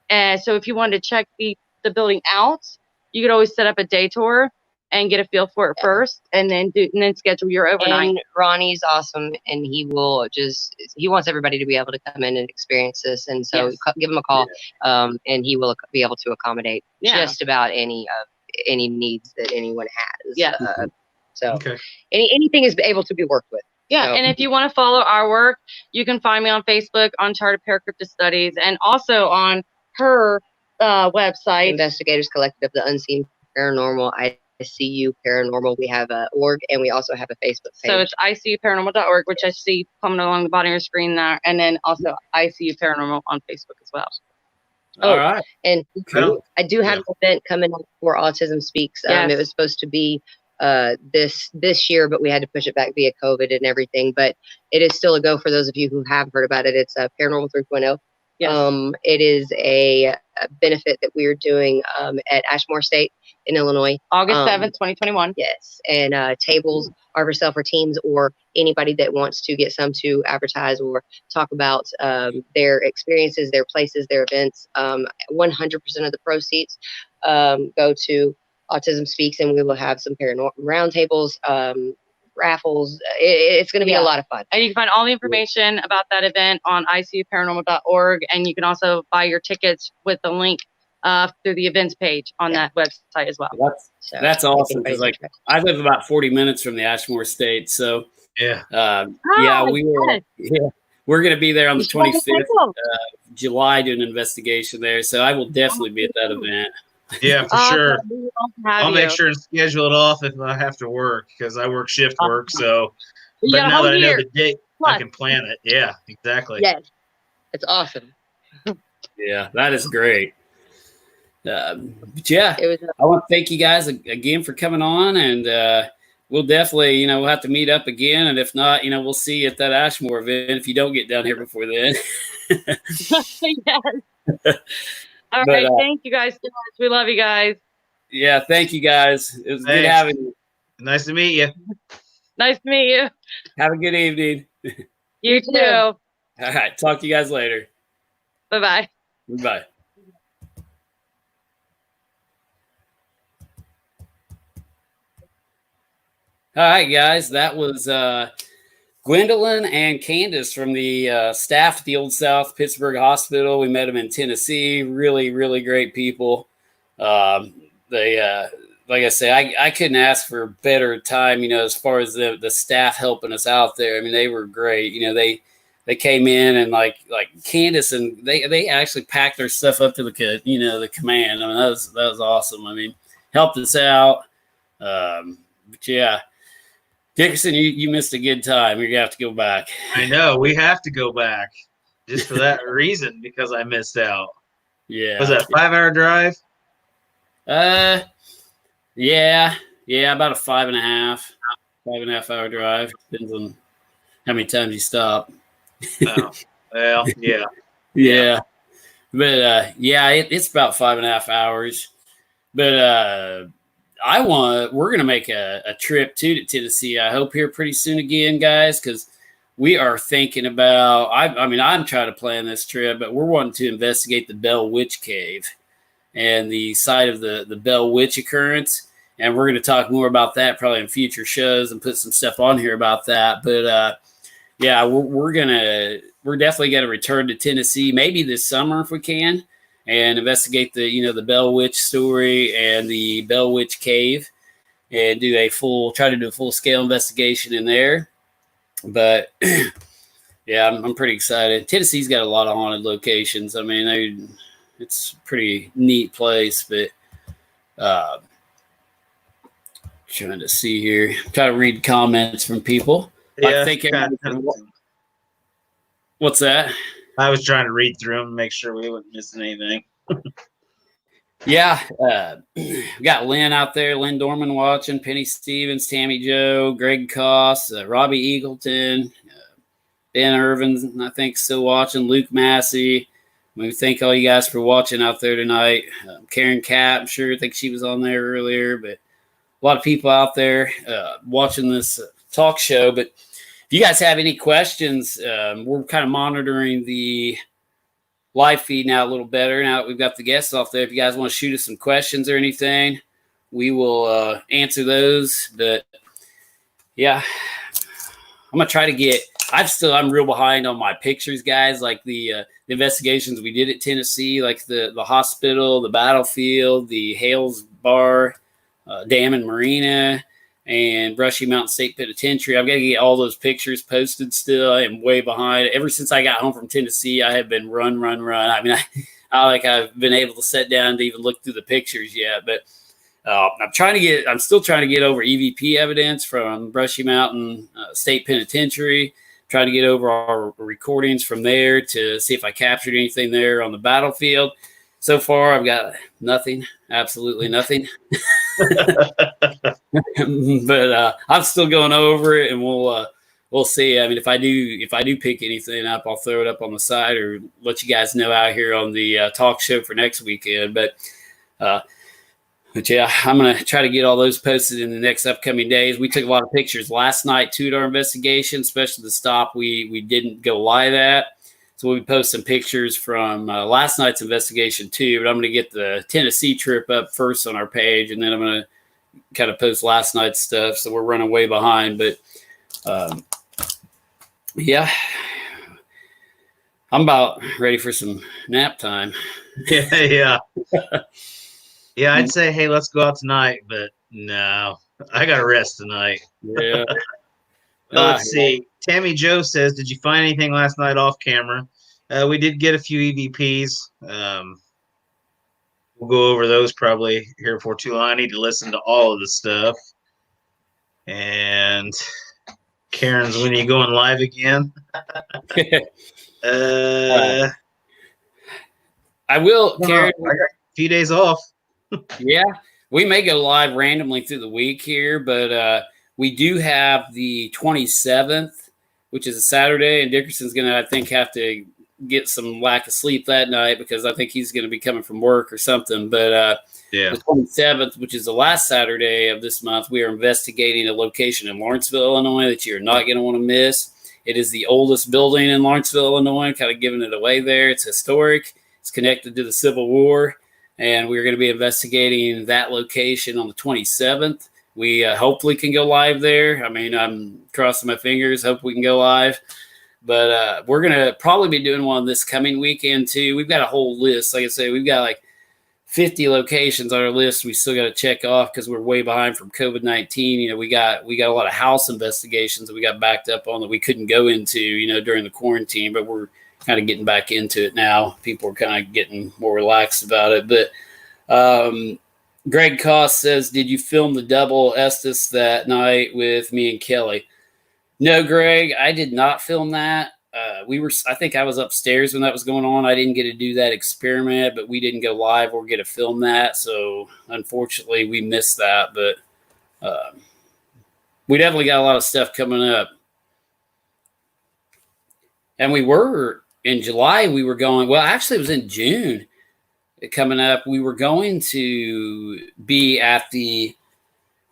And so if you wanted to check the building out, you could always set up a day tour and get a feel for it first, and then schedule your overnight. And Ronnie's awesome, and he wants everybody to be able to come in and experience this. And so give him a call, and he will be able to accommodate just about any needs that anyone has. Yeah. So anything is able to be worked with. Yeah, So. and if you want to follow our work, you can find me on Facebook, Uncharted Paracryptic Studies, and also on her website. Investigators Collective of the Unseen Paranormal. ICU Paranormal. We have a org, and we also have a Facebook page. So it's icuparanormal.org, which I see coming along the bottom of your screen there, and then also ICU Paranormal on Facebook as well. All right. And I do have an event coming up for Autism Speaks. It was supposed to be this year, but we had to push it back via COVID and everything. But it is still a go for those of you who have heard about it. It's Paranormal 3.0. Yes. It is a benefit that we are doing at Ashmore State in Illinois. August 7th, 2021. Yes. And tables are for sale for teams or anybody that wants to get some to advertise or talk about their experiences, their places, their events. 100% of the proceeds go to Autism Speaks, and we will have some paranormal roundtables, raffles. It's going to be a lot of fun. And you can find all the information about that event on icuparanormal.org, and you can also buy your tickets with the link through the events page on that website as well. That's awesome, because I live about 40 minutes from the Ashmore State, so we're going to be there on the 25th of July doing an investigation there, so I will definitely be at that event. Yeah, for sure. I'll make sure and schedule it off if I have to work, because I work shift work. So, but now that I know the date, I can plan it. Yeah, exactly. Yes, it's awesome. Yeah, that is great. But yeah, I want to thank you guys again for coming on, and we'll definitely, we'll have to meet up again, and if not, we'll see you at that Ashmore event if you don't get down here before then. Yes. All right, thank you guys so much. We love you guys. Yeah, thank you guys. It was good having you. Nice to meet you. Nice to meet you. Have a good evening. You too. All right, talk to you guys later. Bye-bye. Bye. All right, guys, that was Gwendolyn and Candace from the staff at the Old South Pittsburgh Hospital. We met them in Tennessee. Really, really great people. They, like I say, I couldn't ask for a better time, as far as the staff helping us out there. I mean, they were great. they came in and like Candace and they actually packed their stuff up to the command. I mean, that was awesome. I mean, helped us out. But yeah, Dickerson, you missed a good time. You're gonna have to go back. I know we have to go back just for that reason because I missed out. Yeah. Was that a 5-hour drive? Yeah, about a 5.5 hour drive. Depends on how many times you stop. Oh, well, yeah. Yeah. But it's about 5.5 hours. But we're gonna make a trip to Tennessee. I hope here pretty soon again, guys, because we are thinking about. I'm trying to plan this trip, but we're wanting to investigate the Bell Witch Cave and the site of the Bell Witch occurrence. And we're going to talk more about that probably in future shows and put some stuff on here about that. But we're definitely going to return to Tennessee maybe this summer if we can, and investigate the Bell Witch story and the Bell Witch Cave, and try to do a full scale investigation in there. But yeah, I'm pretty excited. Tennessee's got a lot of haunted locations. I mean, it's a pretty neat place, but trying to see here. Trying to read comments from people. Yeah, what's that? I was trying to read through them and make sure we wasn't missing anything. Yeah. We got Lynn out there, Lynn Dorman watching, Penny Stevens, Tammy Joe, Greg Koss, Robbie Eagleton, Ben Irvin, I think, still watching, Luke Massey. We thank all you guys for watching out there tonight. Karen Capp, I'm sure, I think she was on there earlier, but a lot of people out there watching this talk show. But if you guys have any questions, we're kind of monitoring the live feed now a little better. Now that we've got the guests off there, if you guys want to shoot us some questions or anything, we will answer those. But yeah, I'm going to try to get – I'm real behind on my pictures, guys, like the investigations we did at Tennessee, like the hospital, the battlefield, the Hales Bar, Dam and Marina, and Brushy Mountain State Penitentiary. I've got to get all those pictures posted still. I am way behind. Ever since I got home from Tennessee, I have been run. I mean, I've been able to sit down to even look through the pictures yet, but I'm still trying to get over EVP evidence from Brushy Mountain State Penitentiary, trying to get over our recordings from there to see if I captured anything there on the battlefield. So far, I've got nothing, absolutely nothing. But I'm still going over it, and we'll see. I mean, if I do pick anything up, I'll throw it up on the side or let you guys know out here on the talk show for next weekend. But yeah, I'm going to try to get all those posted in the next upcoming days. We took a lot of pictures last night, too, at our investigation, especially the stop we didn't go live at. So we'll post some pictures from last night's investigation, too. But I'm going to get the Tennessee trip up first on our page, and then I'm going to kind of post last night's stuff. So we're running way behind. But, yeah, I'm about ready for some nap time. Yeah. Yeah, I'd say, hey, let's go out tonight, but no, I got to rest tonight. Yeah. Well, let's see. Tammy Joe says, did you find anything last night off camera? We did get a few EVPs. We'll go over those probably here before too long. I need to listen to all of the stuff. And Karen's, when are you going live again? I will, Karen. I got a few days off. Yeah, we may go live randomly through the week here, but we do have the 27th, which is a Saturday, and Dickerson's going to, I think, have to get some lack of sleep that night because I think he's going to be coming from work or something. But the 27th, which is the last Saturday of this month, we are investigating a location in Lawrenceville, Illinois that you're not going to want to miss. It is the oldest building in Lawrenceville, Illinois, kind of giving it away there. It's historic. It's connected to the Civil War. And we're going to be investigating that location on the 27th. We hopefully can go live there. I mean, I'm crossing my fingers, hope we can go live. But we're going to probably be doing one this coming weekend, too. We've got a whole list. Like I say, we've got like 50 locations on our list we still got to check off because we're way behind from COVID-19. We got a lot of house investigations that we got backed up on that we couldn't go into, during the quarantine, but we're kind of getting back into it now. People are kind of getting more relaxed about it. But Greg Koss says, did you film the double Estes that night with me and Kelly? No, Greg, I did not film that. I think I was upstairs when that was going on. I didn't get to do that experiment, but we didn't go live or get to film that. So unfortunately we missed that, but we definitely got a lot of stuff coming up. And we were in July, we were going, well, actually it was in June coming up. We were going to be at the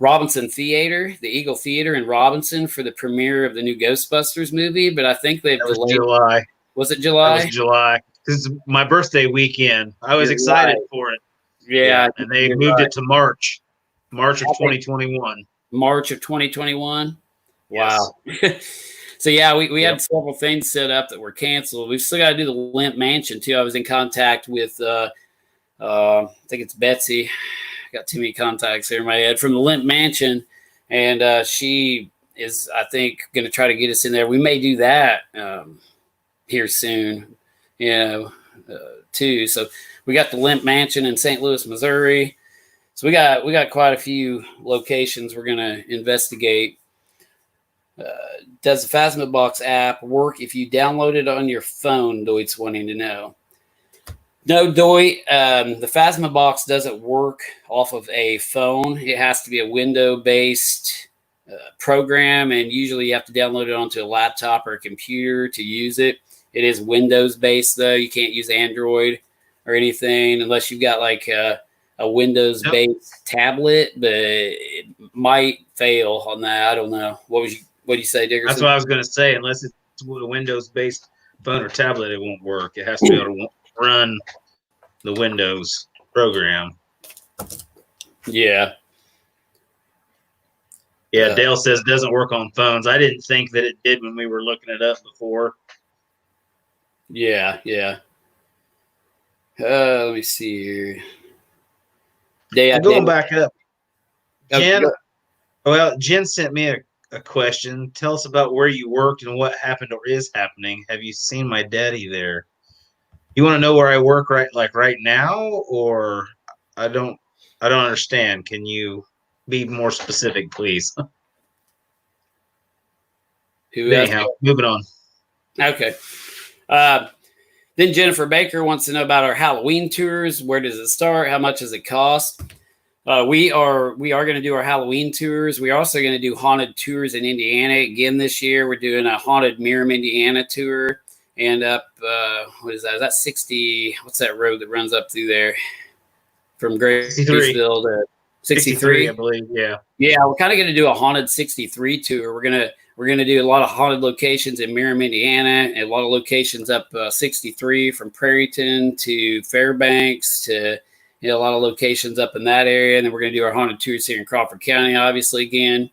Robinson Theater, the Eagle Theater in Robinson for the premiere of the new Ghostbusters movie, but I think they've delayed. July. Was it July? That was July. This is my birthday weekend. I was excited for it. Yeah. And they moved it to March of 2021. March of 2021? Yes. Wow. So, yeah, we had several things set up that were canceled. We've still got to do the Limp Mansion, too. I was in contact with, I think it's Betsy. Got too many contacts here in my head from the Limp Mansion, and she is, I think, going to try to get us in there. We may do that here soon, too. So we got the Limp Mansion in St. Louis, Missouri. So we got quite a few locations we're going to investigate. Does the Phasmabox app work if you download it on your phone? Doit's wanting to know. No, Doit, the Phasmabox doesn't work off of a phone. It has to be a window-based program, and usually you have to download it onto a laptop or a computer to use it. It is Windows-based, though. You can't use Android or anything unless you've got like a Windows-based tablet, but it might fail on that. I don't know. What do you say, Dickerson? That's what I was going to say. Unless it's a Windows-based phone or tablet, it won't work. It has to be able to run the Windows program. Yeah. Yeah, Dale says it doesn't work on phones. I didn't think that it did when we were looking it up before. Yeah. Let me see here. Going back up. Jen sent me a question. Tell us about where you worked and what happened or is happening. Have you seen my daddy there? You want to know where I work right now, or I don't understand. Can you be more specific, please? Anyhow, moving on. Okay. Then Jennifer Baker wants to know about our Halloween tours. Where does it start? How much does it cost? We are going to do our Halloween tours. We're also going to do haunted tours in Indiana again this year. We're doing a haunted Miram, Indiana tour. And up, what is that? Is that 60? What's that road that runs up through there from Graysville to 63? I believe. Yeah. Yeah, we're kind of going to do a haunted 63 tour. We're gonna do a lot of haunted locations in Miram, Indiana, and a lot of locations up 63 from Prairieton to Fairbanks to a lot of locations up in that area. And then we're going to do our haunted tours here in Crawford County, obviously again.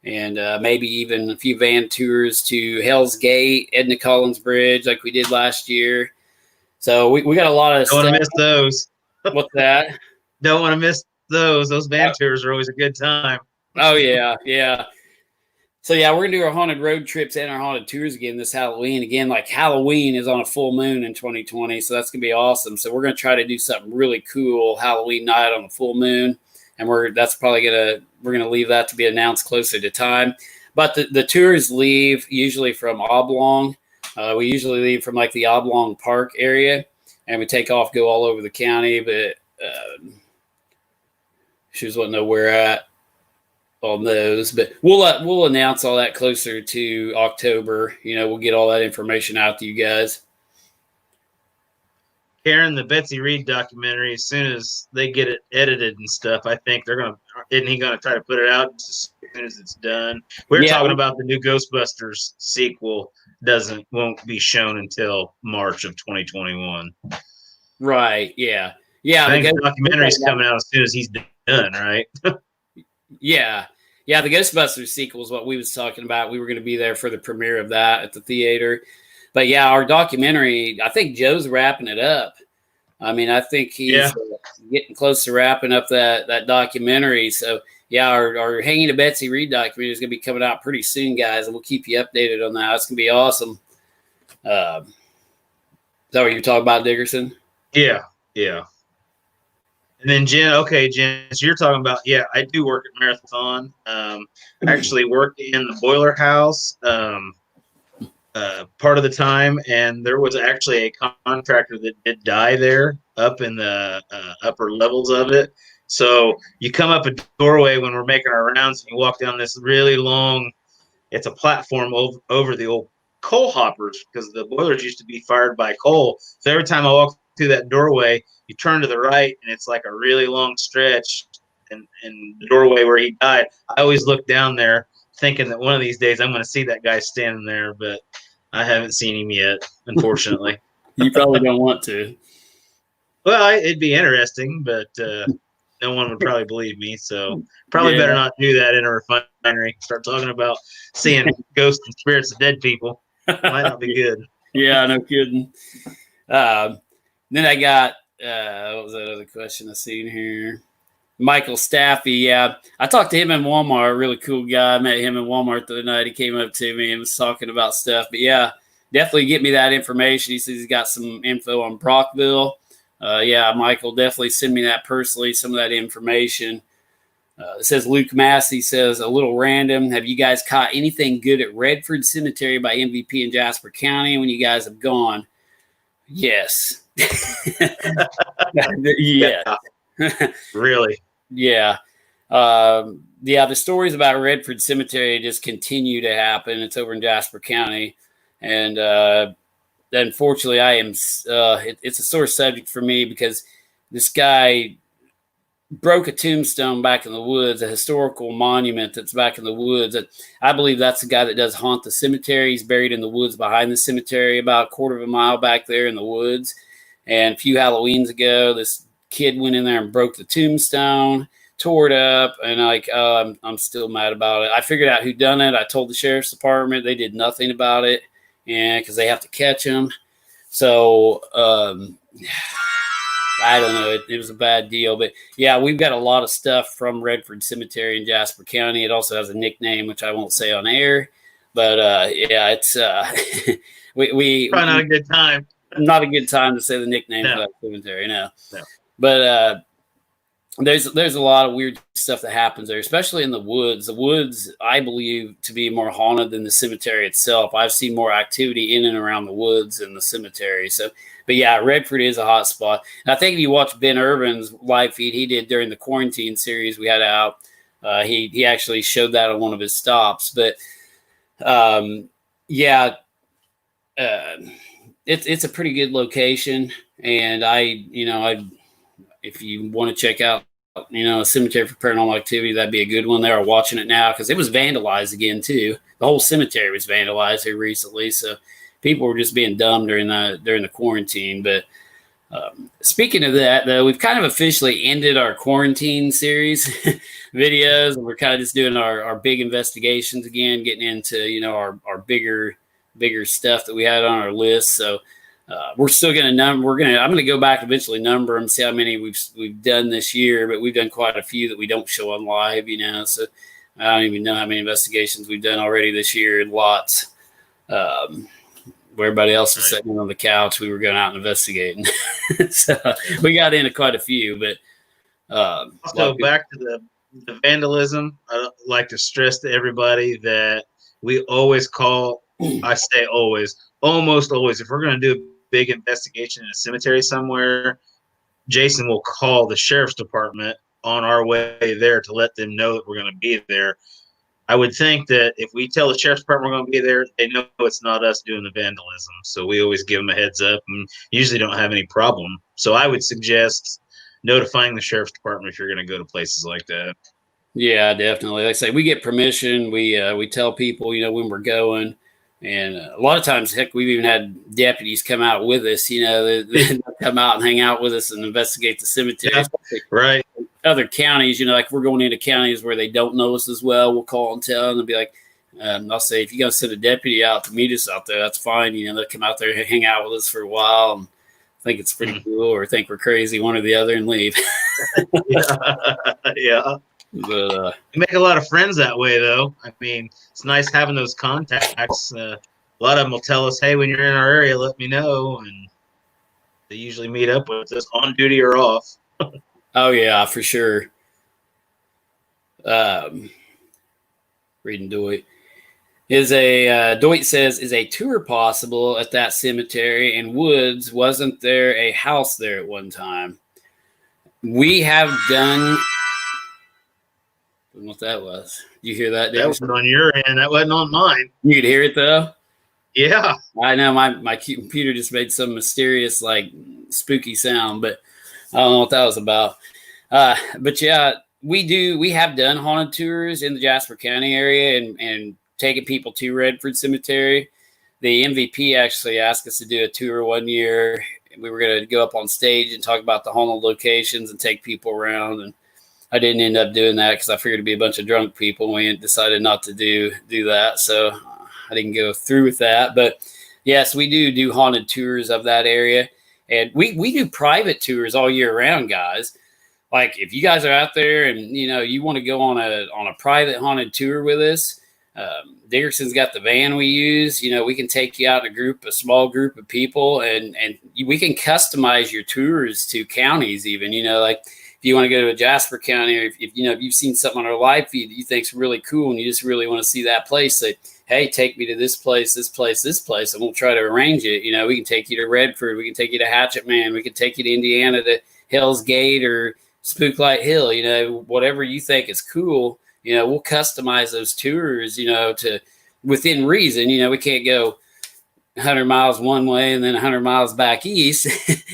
And maybe even a few van tours to Hell's Gate, Edna Collins Bridge, like we did last year. So we got a lot of stuff. Don't want to miss those. What's that? Don't want to miss those. Those van tours are always a good time. Oh, yeah. So, yeah, we're going to do our haunted road trips and our haunted tours again this Halloween. Again, like Halloween is on a full moon in 2020, so that's going to be awesome. So we're going to try to do something really cool Halloween night on a full moon. And we're going to leave that to be announced closer to time. But the tours leave usually from Oblong. We usually leave from like the Oblong Park area, and we take off, go all over the county. But she just want to know where we're at on those. But we'll announce all that closer to October. We'll get all that information out to you guys. Karen, the Betsy Reed documentary, as soon as they get it edited and stuff, I think isn't he going to try to put it out as soon as it's done? We're talking about the new Ghostbusters sequel won't be shown until March of 2021. Right. Yeah. Yeah. I think the documentary's coming out as soon as he's done, right? Yeah. Yeah. The Ghostbusters sequel is what we was talking about. We were going to be there for the premiere of that at the theater. But yeah, our documentary, I think Joe's wrapping it up. I mean, I think he's getting close to wrapping up that documentary. So yeah, our Hanging to Betsy Reed documentary is going to be coming out pretty soon, guys, and we'll keep you updated on that. It's going to be awesome. Is that what you're talking about, Dickerson? Yeah. And then Jen, so you're talking about, I do work at Marathon. I actually worked in the boiler house part of the time, and there was actually a contractor that did die there up in the upper levels of it. So you come up a doorway when we're making our rounds, and you walk down this really long, it's a platform over the old coal hoppers, because the boilers used to be fired by coal. So every time I walk through that doorway, you turn to the right, and it's like a really long stretch. And the doorway where he died, I always look down there thinking that one of these days I'm going to see that guy standing there, but I haven't seen him yet, unfortunately. You probably don't want to. Well, it'd be interesting, but no one would probably believe me. So probably better not do that in a refinery. Start talking about seeing ghosts and spirits of dead people. Might not be good. Yeah, no kidding. Then I got, what was that other question I seen here? Michael Staffy. Yeah, I talked to him in Walmart. Really cool guy. I met him in Walmart the other night. He came up to me and was talking about stuff. But yeah, definitely get me that information. He says he's got some info on Brockville. Michael, definitely send me that personally, some of that information. It says Luke Massey says, a little random. Have you guys caught anything good at Redford Cemetery by MVP in Jasper County when you guys have gone? Yes. Yeah. Really? Yeah. The stories about Redford Cemetery just continue to happen. It's over in Jasper County. And unfortunately, it's a sore subject for me because this guy broke a tombstone back in the woods, a historical monument that's back in the woods. I believe that's the guy that does haunt the cemetery. He's buried in the woods behind the cemetery, about a quarter of a mile back there in the woods. And a few Halloweens ago, this kid went in there and broke the tombstone, tore it up, and I'm still mad about it. I figured out who done it. I told the sheriff's department. They did nothing about it, because they have to catch him. So I don't know. It was a bad deal. But, yeah, we've got a lot of stuff from Redford Cemetery in Jasper County. It also has a nickname, which I won't say on air. But, it's we probably not a good time. Not a good time to say the nickname of that cemetery, no. But there's a lot of weird stuff that happens there, especially in the woods. The woods, I believe, to be more haunted than the cemetery itself. I've seen more activity in and around the woods than the cemetery. So, but yeah, Redford is a hot spot. And I think if you watch Ben Urban's live feed he did during the quarantine series we had out, he actually showed that on one of his stops. But it's a pretty good location, and if you want to check out, a cemetery for paranormal activity, that'd be a good one. They are watching it now because it was vandalized again too. The whole cemetery was vandalized here recently, so people were just being dumb during the quarantine. But speaking of that, though, we've kind of officially ended our quarantine series videos, and we're kind of just doing our big investigations again, getting into our bigger stuff that we had on our list. So we're still going to I'm going to go back and eventually number them, see how many we've done this year, but we've done quite a few that we don't show on live, so I don't even know how many investigations we've done already this year. Lots. Where everybody else was sitting on the couch, we were going out and investigating. So we got into quite a few, but also back to the vandalism. I'd like to stress to everybody that we always call, I say always, almost always, if we're going to do a big investigation in a cemetery somewhere, Jason will call the sheriff's department on our way there to let them know that we're going to be there. I would think that if we tell the sheriff's department we're going to be there, they know it's not us doing the vandalism. So we always give them a heads up and usually don't have any problem. So I would suggest notifying the sheriff's department if you're going to go to places like that. Yeah, definitely. Like I say, we get permission. We tell people, when we're going. And a lot of times, heck, we've even had deputies come out with us, they come out and hang out with us and investigate the cemetery. Yeah, right. Other counties, like we're going into counties where they don't know us as well. We'll call and tell them and be like, I'll say, if you're going to send a deputy out to meet us out there, that's fine. They'll come out there and hang out with us for a while and think it's pretty cool or think we're crazy, one or the other, and leave. Yeah. But You make a lot of friends that way, though. I mean, it's nice having those contacts. A lot of them will tell us, hey, when you're in our area, let me know. And they usually meet up with us on duty or off. oh yeah, for sure. Reading Doit. Doit says, is a tour possible at that cemetery and woods? Wasn't there a house there at one time? We have done. I don't know what that was. Did you hear that? That was on your end. That wasn't on mine. You could hear it though. Yeah. I know my computer just made some mysterious, like, spooky sound, but I don't know what that was about. But yeah, we have done haunted tours in the Jasper County area and taking people to Redford Cemetery. The MVP actually asked us to do a tour one year. We were going to go up on stage and talk about the haunted locations and take people around. And I didn't end up doing that because I figured it'd be a bunch of drunk people. We decided not to do that. So I didn't go through with that. But yes, we do haunted tours of that area. And we do private tours all year round, guys. Like, if you guys are out there and, you want to go on a private haunted tour with us, Dickerson's got the van we use. We can take you out in a small group of people, and we can customize your tours to counties even. Like, if you want to go to a Jasper County, or if you've seen something on our live feed that you think's really cool and you just really want to see that place, say, hey, take me to this place, and we'll try to arrange it. We can take you to Redford, we can take you to Hatchet Man, we can take you to Indiana to Hell's Gate or Spooklight Hill, whatever you think is cool. We'll customize those tours, to within reason. We can't go 100 miles one way and then 100 miles back east,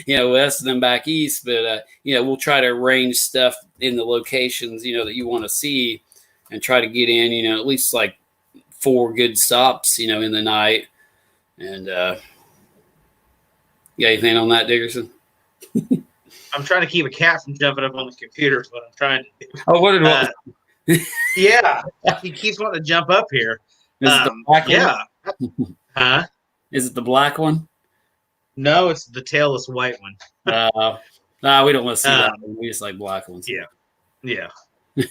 west and then back east. But, we'll try to arrange stuff in the locations, that you want to see and try to get in, at least like 4 good stops, in the night. And you got anything on that, Dickerson? I'm trying to keep a cat from jumping up on the computer is what I'm trying to do. Oh, what did yeah, he keeps wanting to jump up here. Is it the black one? Huh? Is it the black one? No, it's the tailless white one. No, we don't want to see that one. We just like black ones. Yeah.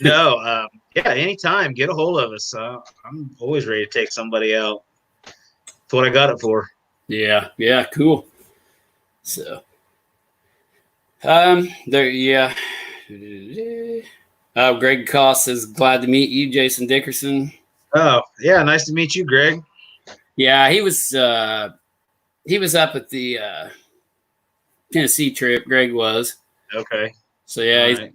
No, anytime. Get a hold of us. I'm always ready to take somebody out. That's what I got it for. Yeah, cool. So, Greg Koss says, glad to meet you, Jason Dickerson. Oh, yeah, nice to meet you, Greg. Yeah, he was up at the Tennessee trip. Greg was. Okay. So he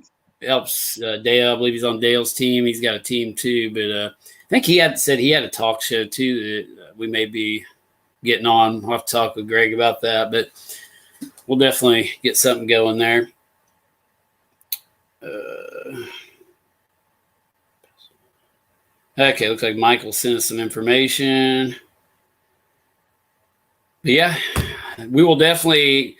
helps Dale. I believe he's on Dale's team. He's got a team too, but I think he had said he had a talk show too that we may be getting on. I'll have to talk with Greg about that, but we'll definitely get something going there. Okay, looks like Michael sent us some information. But yeah, we will definitely,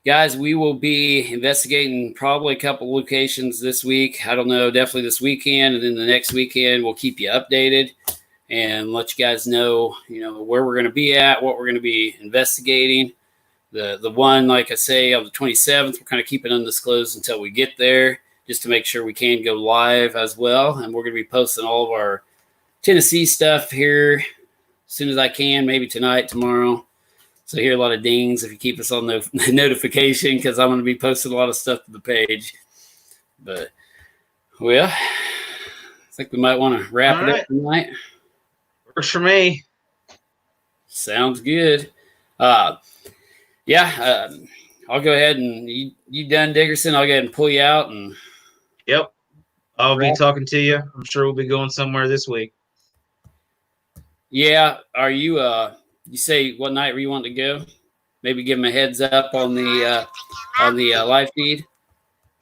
guys, we will be investigating probably a couple locations this week. I don't know, definitely this weekend, and then the next weekend we'll keep you updated and let you guys know, where we're going to be at, what we're going to be investigating. The one, like I say, on the 27th, we're kind of keeping undisclosed until we get there, just to make sure we can go live as well. And we're going to be posting all of our Tennessee stuff here as soon as I can, maybe tonight, tomorrow. So hear a lot of dings if you keep us on the notification, because I'm going to be posting a lot of stuff to the page. But, well, I think we might want to wrap it up tonight. Works for me. Sounds good. I'll go ahead and you done, Dickerson? I'll go ahead and pull you out. And yep. I'll be talking to you. I'm sure we'll be going somewhere this week. Yeah. Are you, you say what night were you wanting to go? Maybe give them a heads up on the live feed.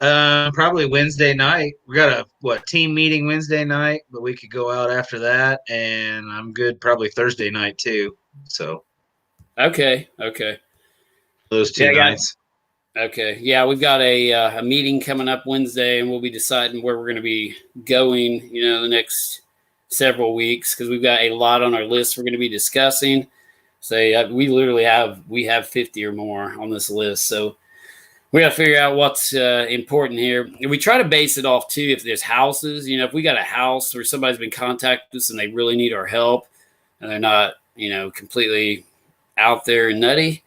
Probably Wednesday night. We got a team meeting Wednesday night, but we could go out after that, and I'm good probably Thursday night too. So okay. Those 2 nights. Okay. Yeah, we've got a meeting coming up Wednesday, and we'll be deciding where we're going to be going, the next several weeks, because we've got a lot on our list we're going to be discussing. say we literally have 50 or more on this list. So we got to figure out what's important here. And we try to base it off too. If there's houses, if we got a house where somebody's been contacting us and they really need our help and they're not, completely out there and nutty.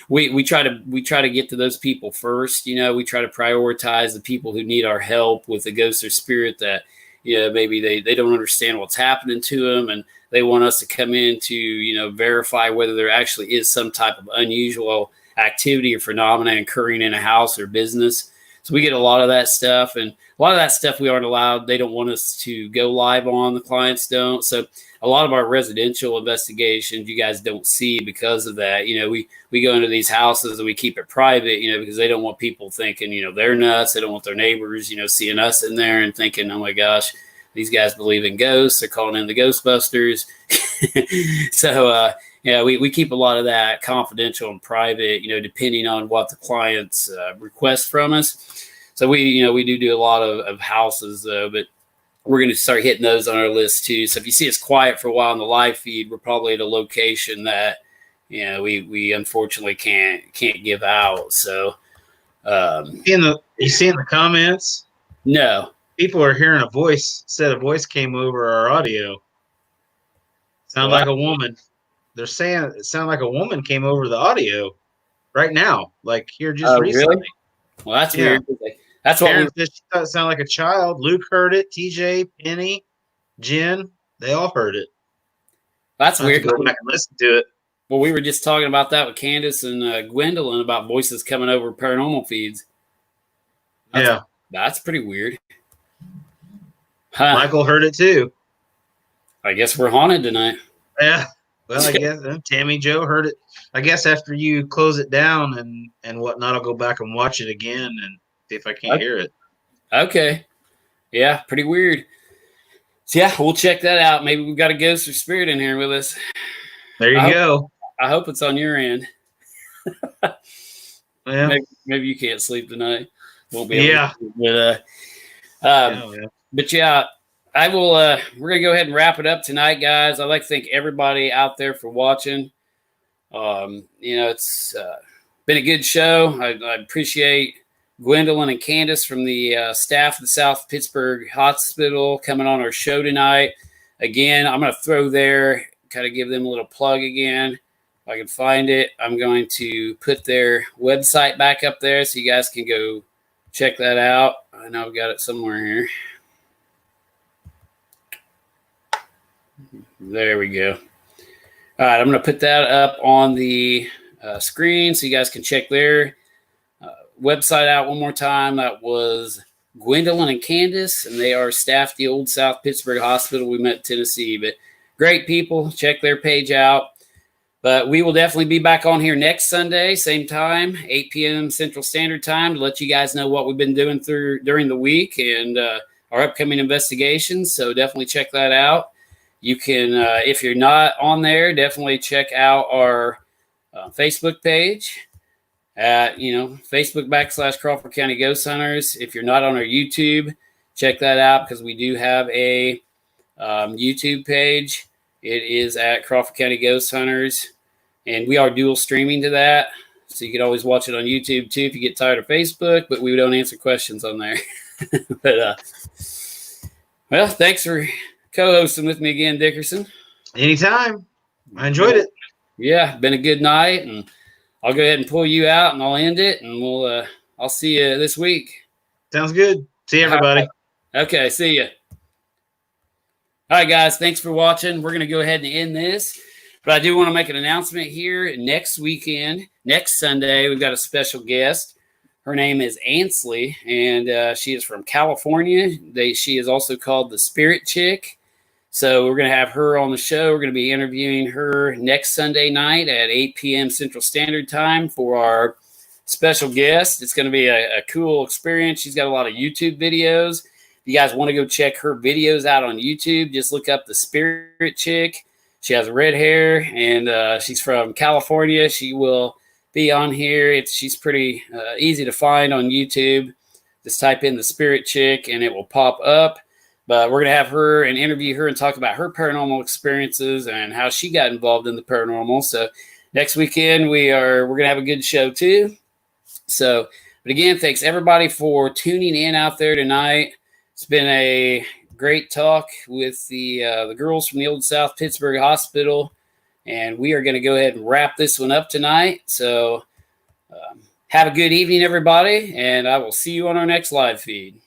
We try to get to those people first. We try to prioritize the people who need our help with the ghost or spirit that, maybe they don't understand what's happening to them, and they want us to come in to, verify whether there actually is some type of unusual activity or phenomena occurring in a house or business. So we get a lot of that stuff, and a lot of that stuff we aren't allowed. They don't want us to go live on. The clients don't. So a lot of our residential investigations you guys don't see because of that. We go into these houses and we keep it private, because they don't want people thinking, they're nuts. They don't want their neighbors, seeing us in there and thinking, oh my gosh, these guys believe in ghosts. They're calling in the Ghostbusters. So, we keep a lot of that confidential and private, depending on what the clients request from us. So we do a lot of houses though, but we're going to start hitting those on our list too. So if you see us quiet for a while on the live feed, we're probably at a location that, we unfortunately can't give out. So, you see in the comments? No. People are hearing a voice. Said a voice came over our audio. Sound like a woman. They're saying it sounded like a woman came over the audio right now, like here just recently. Really? Well, that's weird. That's what Karen said she thought it sounded like a child. Luke heard it. TJ, Penny, Jen, they all heard it. That's weird. Go back and listen to it. Well, we were just talking about that with Candace and Gwendolyn about voices coming over paranormal feeds. That's pretty weird. Huh. Michael heard it too. I guess we're haunted tonight. Yeah. Well, I guess Tammy Joe heard it. I guess after you close it down and whatnot, I'll go back and watch it again and see if I can't hear it. Okay. Yeah, pretty weird. So yeah, we'll check that out. Maybe we've got a ghost or spirit in here with us. There you go. I hope it's on your end. Yeah. Maybe you can't sleep tonight. Won't be able Yeah. But yeah, I will. We're gonna go ahead and wrap it up tonight, guys. I'd like to thank everybody out there for watching. It's been a good show. I appreciate Gwendolyn and Candace from the staff of the South Pittsburgh Hospital coming on our show tonight. Again, I'm going to throw there, kind of give them a little plug again. If I can find it, I'm going to put their website back up there so you guys can go check that out. I know I've got it somewhere here. There we go. All right, I'm going to put that up on the screen so you guys can check their website out one more time. That was Gwendolyn and Candace, and they are staff at the Old South Pittsburgh Hospital. We met in Tennessee, but great people. Check their page out. But we will definitely be back on here next Sunday, same time, 8 p.m. Central Standard Time, to let you guys know what we've been doing during the week and our upcoming investigations. So definitely check that out. You can, if you're not on there, definitely check out our Facebook page at, Facebook /Crawford County Ghost Hunters. If you're not on our YouTube, check that out because we do have a YouTube page. It is at Crawford County Ghost Hunters, and we are dual streaming to that. So you can always watch it on YouTube too if you get tired of Facebook, but we don't answer questions on there. But, well, thanks for co-hosting with me again, Dickerson. Anytime. I enjoyed it. Yeah, been a good night, and I'll go ahead and pull you out, and I'll end it, and I'll see you this week. Sounds good. See everybody. Okay, see you. All right, guys, thanks for watching. We're going to go ahead and end this, but I do want to make an announcement here. Next weekend, next Sunday, we've got a special guest. Her name is Ansley, and she is from California. She is also called the Spirit Chick. So we're going to have her on the show. We're going to be interviewing her next Sunday night at 8 p.m. Central Standard Time for our special guest. It's going to be a cool experience. She's got a lot of YouTube videos. If you guys want to go check her videos out on YouTube, just look up the Spirit Chick. She has red hair, and she's from California. She will be on here. She's pretty easy to find on YouTube. Just type in the Spirit Chick, and it will pop up. But we're going to have her and interview her and talk about her paranormal experiences and how she got involved in the paranormal. So next weekend we're going to have a good show too. So, but again, thanks everybody for tuning in out there tonight. It's been a great talk with the girls from the Old South Pittsburgh Hospital, and we are going to go ahead and wrap this one up tonight. So have a good evening, everybody, and I will see you on our next live feed.